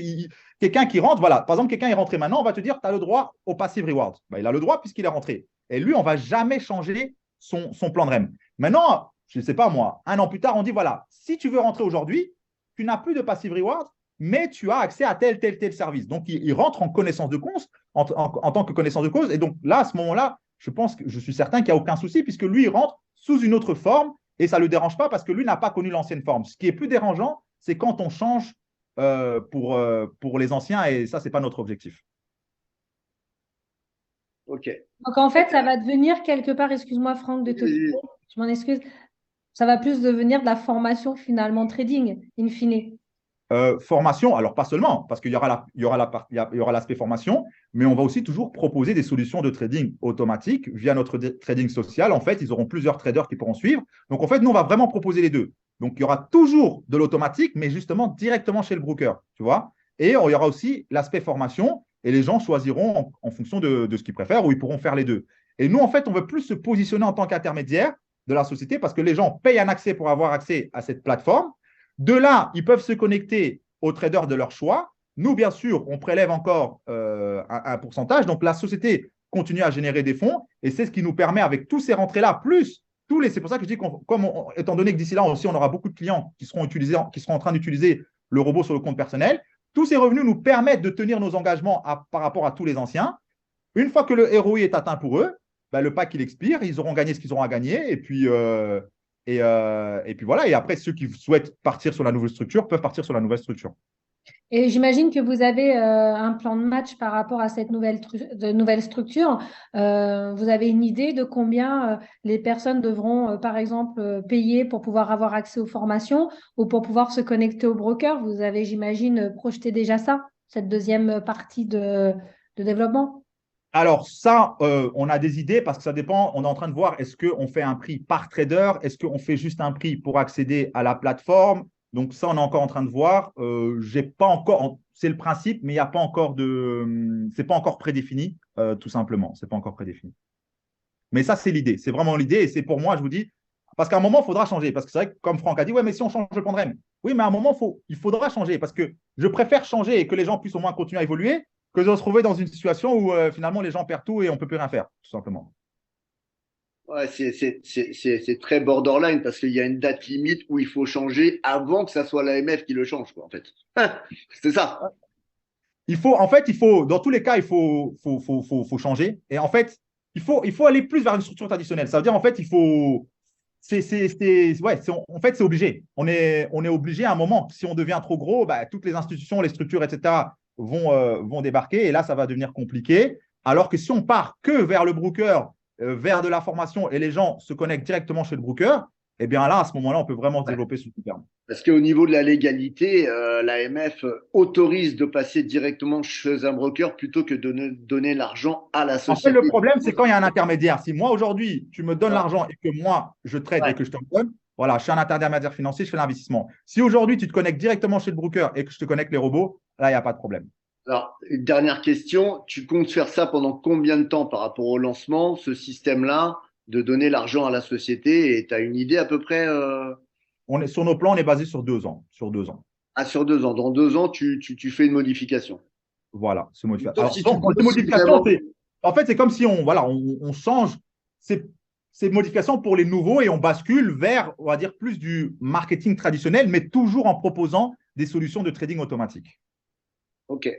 Quelqu'un qui rentre, voilà, par exemple, quelqu'un est rentré maintenant, on va te dire, tu as le droit au passive reward. Ben, il a le droit puisqu'il est rentré. Et lui, on ne va jamais changer son plan de REM. Maintenant, je ne sais pas moi, un an plus tard, on dit voilà, si tu veux rentrer aujourd'hui, tu n'as plus de passive reward, mais tu as accès à tel service. Donc, il rentre en connaissance de cause, en tant que connaissance de cause. Et donc là, à ce moment-là, je suis certain qu'il n'y a aucun souci, puisque lui, il rentre sous une autre forme et ça ne le dérange pas parce que lui n'a pas connu l'ancienne forme. Ce qui est plus dérangeant, c'est quand on change pour les anciens et ça, ce n'est pas notre objectif. Ok. Donc, en fait, ça va devenir quelque part, excuse-moi Franck de te couper, je m'en excuse, ça va plus devenir de la formation finalement trading, in fine. Formation, alors pas seulement, parce qu'il y aura l'aspect formation, mais on va aussi toujours proposer des solutions de trading automatique via notre trading social. En fait, ils auront plusieurs traders qui pourront suivre. Donc, en fait, nous, on va vraiment proposer les deux. Donc, il y aura toujours de l'automatique, mais justement directement chez le broker, tu vois. Et il y aura aussi l'aspect formation, et les gens choisiront en fonction de ce qu'ils préfèrent, ou ils pourront faire les deux. Et nous, en fait, on veut plus se positionner en tant qu'intermédiaire de la société, parce que les gens payent un accès pour avoir accès à cette plateforme. De là, ils peuvent se connecter aux traders de leur choix. Nous, bien sûr, on prélève encore un pourcentage. Donc, la société continue à générer des fonds et c'est ce qui nous permet, avec tous ces rentrées-là, plus tous les… C'est pour ça que je dis étant donné que d'ici là aussi, on aura beaucoup de clients qui seront en train d'utiliser le robot sur le compte personnel, tous ces revenus nous permettent de tenir nos engagements par rapport à tous les anciens. Une fois que le ROI est atteint pour eux, ben, le pack il expire, ils auront gagné ce qu'ils auront à gagner et puis voilà. Et après, ceux qui souhaitent partir sur la nouvelle structure peuvent partir sur la nouvelle structure. Et j'imagine que vous avez un plan de match par rapport à cette nouvelle structure. Vous avez une idée de combien les personnes devront, par exemple, payer pour pouvoir avoir accès aux formations ou pour pouvoir se connecter au broker. Vous avez, j'imagine, projeté déjà ça, cette deuxième partie de développement. Alors ça, on a des idées parce que ça dépend. On est en train de voir, est-ce qu'on fait un prix par trader? Est-ce qu'on fait juste un prix pour accéder à la plateforme? Donc ça, on est encore en train de voir. J'ai pas encore, c'est le principe, mais il n'y a pas encore c'est pas encore prédéfini, tout simplement. C'est pas encore prédéfini. Mais ça, c'est l'idée. C'est vraiment l'idée et c'est pour moi, je vous dis, parce qu'à un moment, il faudra changer. Parce que c'est vrai que comme Franck a dit, ouais, mais si on change le plan de REM. Oui, mais à un moment, il faudra changer parce que je préfère changer et que les gens puissent au moins continuer à évoluer que de se retrouver dans une situation où finalement les gens perdent tout et on ne peut plus rien faire, tout simplement. Ouais, c'est très borderline parce qu'il y a une date limite où il faut changer avant que ça soit l'AMF qui le change, quoi, en fait. C'est ça. Dans tous les cas, il faut changer. Et en fait, il faut aller plus vers une structure traditionnelle. Ça veut dire, en fait, en fait, c'est obligé. On est obligé à un moment. Si on devient trop gros, bah, toutes les institutions, les structures, etc., vont débarquer et là, ça va devenir compliqué. Alors que si on part que vers le broker, vers de la formation et les gens se connectent directement chez le broker, eh bien là, à ce moment-là, on peut vraiment se développer sur le terme. Parce qu'au niveau de la légalité, l'AMF autorise de passer directement chez un broker plutôt que de donner l'argent à la société. En fait, le problème, c'est quand il y a un intermédiaire. Si moi, aujourd'hui, tu me donnes l'argent et que moi, je trade et que je te le donne, voilà, je suis un intermédiaire financier, je fais l'investissement. Si aujourd'hui, tu te connectes directement chez le broker et que je te connecte les robots, là, il n'y a pas de problème. Alors, une dernière question. Tu comptes faire ça pendant combien de temps par rapport au lancement, ce système-là, de donner l'argent à la société? Et tu as une idée à peu près Sur nos plans, on est basé sur 2 ans. Sur 2 ans. Ah, sur 2 ans. Dans 2 ans, tu fais une modification. Voilà, c'est modification. Sauf Alors, si ces modifications, en fait, c'est comme si on change. ces modifications pour les nouveaux et on bascule vers, on va dire, plus du marketing traditionnel, mais toujours en proposant des solutions de trading automatique. Ok.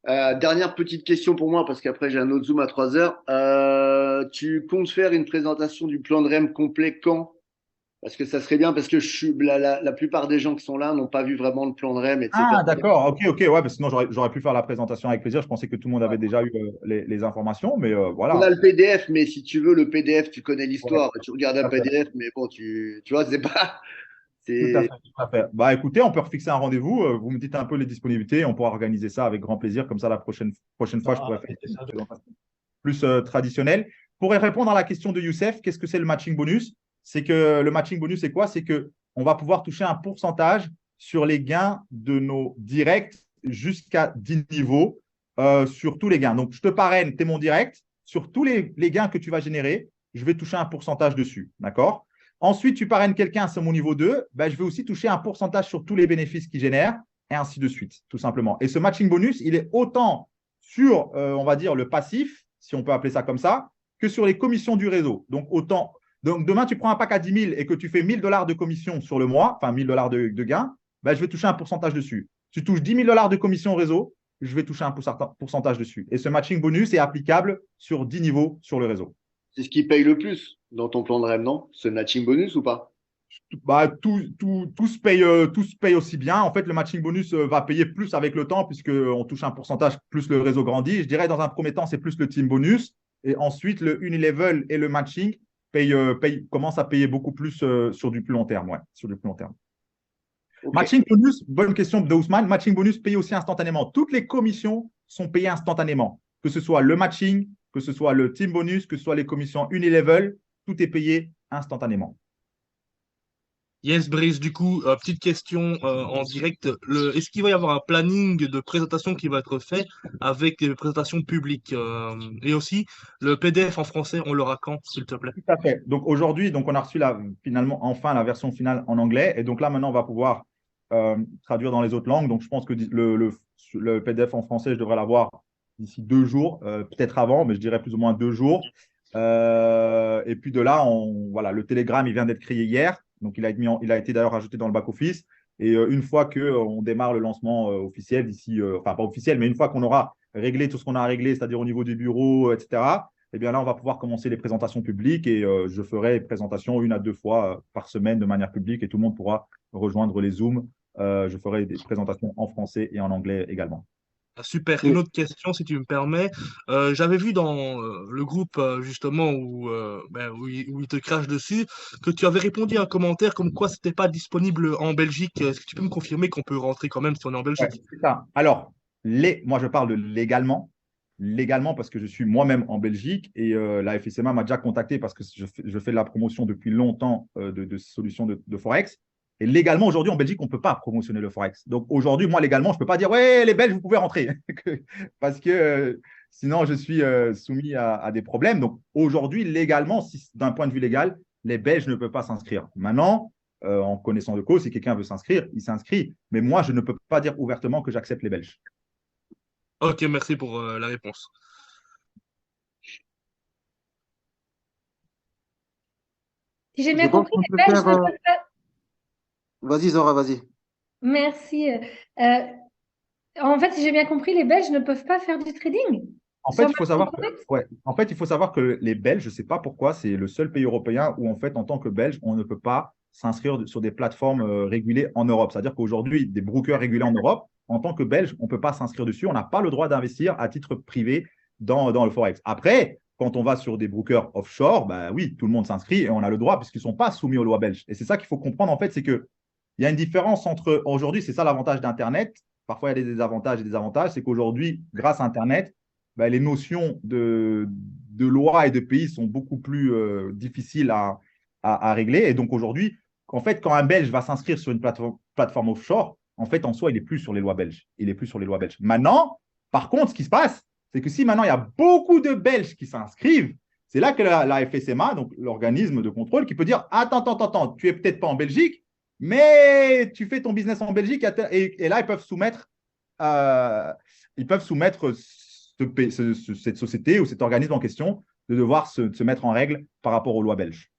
Dernière petite question pour moi, parce qu'après j'ai un autre Zoom à 3 heures. Tu comptes faire une présentation du plan de REM complet quand? Parce que ça serait bien, parce que la plupart des gens qui sont là n'ont pas vu vraiment le plan de REM, etc. Ah, d'accord. Ok, ok. Ouais, parce que sinon, j'aurais pu faire la présentation avec plaisir. Je pensais que tout le monde avait déjà eu les informations, mais On a voilà. le PDF, mais si tu veux le PDF, tu connais Ouais, l'histoire. Tu regardes un tout à fait. PDF, mais bon, tu vois, c'est pas. Tout à C'est fait, tout à fait. Bah, écoutez, on peut refixer un rendez-vous. Vous me dites un peu les disponibilités. On pourra organiser ça avec grand plaisir. Comme ça, la prochaine fois, je pourrais faire une présentation plus traditionnelle. Pour répondre à la question de Youssef, qu'est-ce que c'est le matching bonus? C'est que le matching bonus, c'est quoi? C'est qu'on va pouvoir toucher un pourcentage sur les gains de nos directs jusqu'à 10 niveaux sur tous les gains. Donc, je te parraine, tu es mon direct. Sur tous les gains que tu vas générer, je vais toucher un pourcentage dessus. D'accord? Ensuite, tu parraines quelqu'un sur mon niveau 2, ben, je vais aussi toucher un pourcentage sur tous les bénéfices qu'il génère, et ainsi de suite, tout simplement. Et ce matching bonus, il est autant sur, on va dire, le passif, si on peut appeler ça comme ça, que sur les commissions du réseau. Donc, autant. Donc, demain, tu prends un pack à 10 000 et que tu fais 1 000 $ de commission sur le mois, enfin 1 000 $ de gain, ben, je vais toucher un pourcentage dessus. Tu touches 10 000 $ de commission au réseau, je vais toucher un pourcentage dessus. Et ce matching bonus est applicable sur 10 niveaux sur le réseau. ce qui paye le plus dans ton plan de REM, non? Ce matching bonus ou pas? Bah, tout se paye aussi bien. En fait, le matching bonus va payer plus avec le temps puisqu'on touche un pourcentage, plus le réseau grandit. Je dirais dans un premier temps, c'est plus le team bonus. Et ensuite, le Unilevel et le matching commencent à payer beaucoup plus sur du plus long terme. Ouais, sur du plus long terme. Ok. Matching bonus, bonne question de Ousmane. Matching bonus payé aussi instantanément. Toutes les commissions sont payées instantanément. Que ce soit le matching, que ce soit le team bonus, que ce soit les commissions Unilevel, tout est payé instantanément. Yes, Brice, du coup, petite question en direct. Est-ce qu'il va y avoir un planning de présentation qui va être fait avec des présentations publiques et aussi, le PDF en français, on l'aura quand, s'il te plaît? Tout à fait. Donc aujourd'hui, donc on a reçu finalement enfin la version finale en anglais. Et donc là, maintenant, on va pouvoir traduire dans les autres langues. Donc je pense que le PDF en français, je devrais l'avoir d'ici 2 jours, peut-être avant, mais je dirais plus ou moins 2 jours. Et puis de là, voilà, le Telegram, il vient d'être créé hier. Donc il a été d'ailleurs ajouté dans le back-office. Et une fois qu'on démarre le lancement officiel, enfin pas officiel, mais une fois qu'on aura réglé tout ce qu'on a réglé, c'est-à-dire au niveau du bureau, etc., eh bien là, on va pouvoir commencer les présentations publiques et je ferai présentations 1 à 2 fois par semaine de manière publique et tout le monde pourra rejoindre les Zooms. Je ferai des présentations en français et en anglais également. Ah, super. Une autre question, si tu me permets. J'avais vu dans le groupe, justement, où il te crache dessus, que tu avais répondu à un commentaire comme quoi c'était pas disponible en Belgique. Est-ce que tu peux me confirmer qu'on peut rentrer quand même si on est en Ouais, Belgique? c'est ça. Alors, moi, je parle de légalement. Légalement, parce que je suis moi-même en Belgique et la FSMA m'a déjà contacté parce que je fais de la promotion depuis longtemps de solutions de Forex. Et légalement, aujourd'hui, en Belgique, on ne peut pas promotionner le Forex. Donc aujourd'hui, moi, légalement, je ne peux pas dire, ouais, les Belges, vous pouvez rentrer. Parce que sinon, je suis soumis à des problèmes. Donc aujourd'hui, légalement, d'un point de vue légal, les Belges ne peuvent pas s'inscrire. Maintenant, en connaissant de cause, si quelqu'un veut s'inscrire, il s'inscrit. Mais moi, je ne peux pas dire ouvertement que j'accepte les Belges. Ok, merci pour la réponse. Si j'ai Je bien pense compris, qu'on les peut Belges faire. ne peuvent pas. Vas-y, Zora, vas-y. Merci. Euh, En fait, si j'ai bien compris, les Belges ne peuvent pas faire du trading En fait, sur il faut Matching savoir que, Forex. ouais, en fait, il faut savoir que les Belges, je ne sais pas pourquoi, c'est le seul pays européen où, en fait, en tant que Belge, on ne peut pas s'inscrire sur des plateformes régulées en Europe. C'est-à-dire qu'aujourd'hui, des brokers régulés en Europe, en tant que Belge, on ne peut pas s'inscrire dessus. On n'a pas le droit d'investir à titre privé dans le Forex. Après, quand on va sur des brokers offshore, bah oui, tout le monde s'inscrit et on a le droit puisqu'ils ne sont pas soumis aux lois belges. Et c'est ça qu'il faut comprendre, en fait, c'est qu'il y a une différence entre aujourd'hui, c'est ça l'avantage d'Internet. Parfois, il y a des désavantages et des avantages. C'est qu'aujourd'hui, grâce à Internet, ben, les notions de loi et de pays sont beaucoup plus difficiles à régler. Et donc aujourd'hui, en fait, quand un Belge va s'inscrire sur une plateforme offshore, en fait, en soi, il n'est plus sur les lois belges. Il n'est plus sur les lois belges. Maintenant, par contre, ce qui se passe, c'est que si maintenant il y a beaucoup de Belges qui s'inscrivent, c'est là que la FSMA, donc l'organisme de contrôle, qui peut dire attends, tu es peut-être pas en Belgique, mais tu fais ton business en Belgique et là, ils peuvent soumettre ce cette société ou cet organisme en question de devoir se mettre en règle par rapport aux lois belges.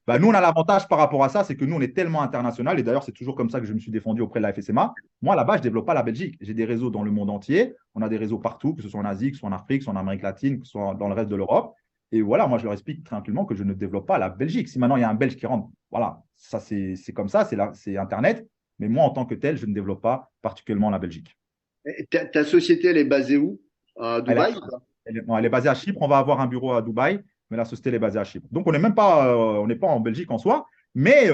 Bah, nous, on a l'avantage par rapport à ça, c'est que nous, on est tellement international, et d'ailleurs, c'est toujours comme ça que je me suis défendu auprès de la FSMA. Moi, là-bas, je ne développe pas la Belgique. J'ai des réseaux dans le monde entier. On a des réseaux partout, que ce soit en Asie, que ce soit en Afrique, que ce soit en Amérique latine, que ce soit dans le reste de l'Europe. Et voilà, moi, je leur explique tranquillement que je ne développe pas la Belgique. Si maintenant, il y a un Belge qui rentre, voilà, ça, c'est comme ça, c'est Internet. Mais moi, en tant que tel, je ne développe pas particulièrement la Belgique. Ta société, elle est basée où? À Dubaï? Elle est basée à Chypre. On va avoir un bureau à Dubaï, mais la société elle est basée à Chypre. Donc, on n'est même pas, on n'est pas en Belgique en soi. Mais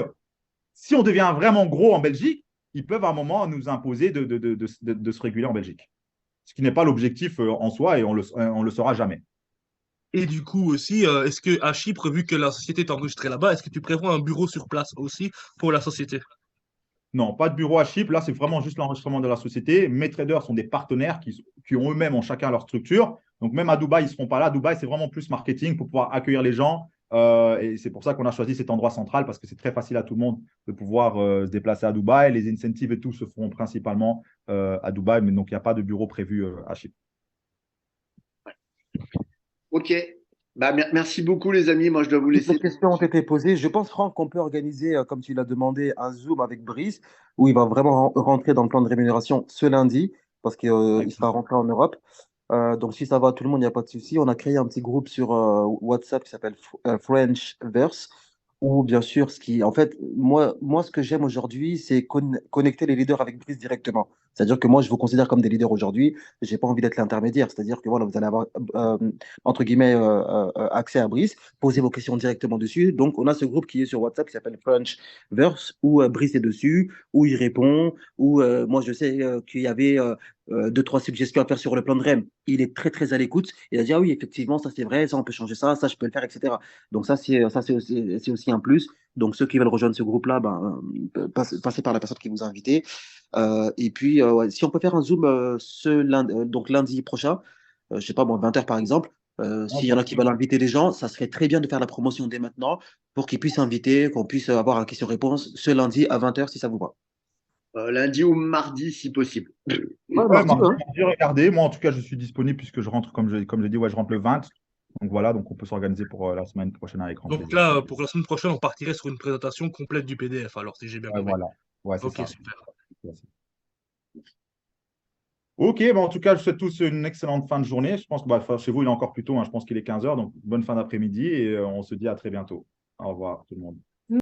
si on devient vraiment gros en Belgique, ils peuvent à un moment nous imposer de se réguler en Belgique. Ce qui n'est pas l'objectif en soi et on le saura jamais. Et du coup aussi, est-ce que à Chypre, vu que la société est enregistrée là-bas, est-ce que tu prévois un bureau sur place aussi pour la société? Non, pas de bureau à Chypre. Là, c'est vraiment juste l'enregistrement de la société. Mes traders sont des partenaires qui ont eux-mêmes en chacun leur structure. Donc, même à Dubaï, ils ne seront pas là. Dubaï, c'est vraiment plus marketing pour pouvoir accueillir les gens. Et c'est pour ça qu'on a choisi cet endroit central parce que c'est très facile à tout le monde de pouvoir se déplacer à Dubaï. Les incentives et tout se feront principalement à Dubaï, mais donc il n'y a pas de bureau prévu à Chypre. Ok. Bah, merci beaucoup, les amis. Moi, je dois vous Toutes laisser. les questions ont été posées. Je pense, Franck, qu'on peut organiser, comme tu l'as demandé, un Zoom avec Brice, où il va vraiment rentrer dans le plan de rémunération ce lundi, parce qu'il sera rentré en Europe. Donc, si ça va à tout le monde, il n'y a pas de souci. On a créé un petit groupe sur WhatsApp qui s'appelle French Verse, où, bien sûr, en fait, moi, ce que j'aime aujourd'hui, c'est connecter les leaders avec Brice directement. C'est-à-dire que moi, je vous considère comme des leaders aujourd'hui. J'ai pas envie d'être l'intermédiaire. C'est-à-dire que voilà, vous allez avoir, entre guillemets, accès à Brice, poser vos questions directement dessus. Donc, on a ce group qui est sur WhatsApp qui s'appelle French Verse, où Brice est dessus, où il répond, où moi, je sais qu'il y avait deux, trois suggestions à faire sur le plan de REM. Il est très, très à l'écoute. Il a dit, ah oui, effectivement, ça c'est vrai, ça on peut changer ça je peux le faire, etc. Donc c'est aussi un plus. Donc ceux qui veulent rejoindre ce groupe-là, ben, passez par la personne qui vous a invité. Et puis, ouais, si on peut faire un Zoom donc lundi prochain, je sais pas, bon, 20h par exemple, s'il y en a qui veulent inviter les gens, ça serait très bien de faire la promotion dès maintenant pour qu'ils puissent inviter, qu'on puisse avoir un question-réponse ce lundi à 20h si ça vous va. Lundi ou mardi, si possible. Ouais, Ouais, mardi, ouais. mardi, regardez. Moi, en tout cas, je suis disponible puisque je rentre, comme j'ai dit, ouais, je rentre le 20. Donc voilà, donc on peut s'organiser pour la semaine prochaine avec grand Donc plaisir. là, pour la semaine prochaine, on partirait sur une présentation complète du PDF, alors si j'ai bien Ouais, compris. voilà. Ouais, c'est Ok, ça. super. Ok, bah, en tout cas, je vous souhaite tous une excellente fin de journée. Je pense que bah, chez vous, il est encore plus tôt, hein. Je pense qu'il est 15h, donc bonne fin d'après-midi et on se dit à très bientôt. Au revoir tout le monde.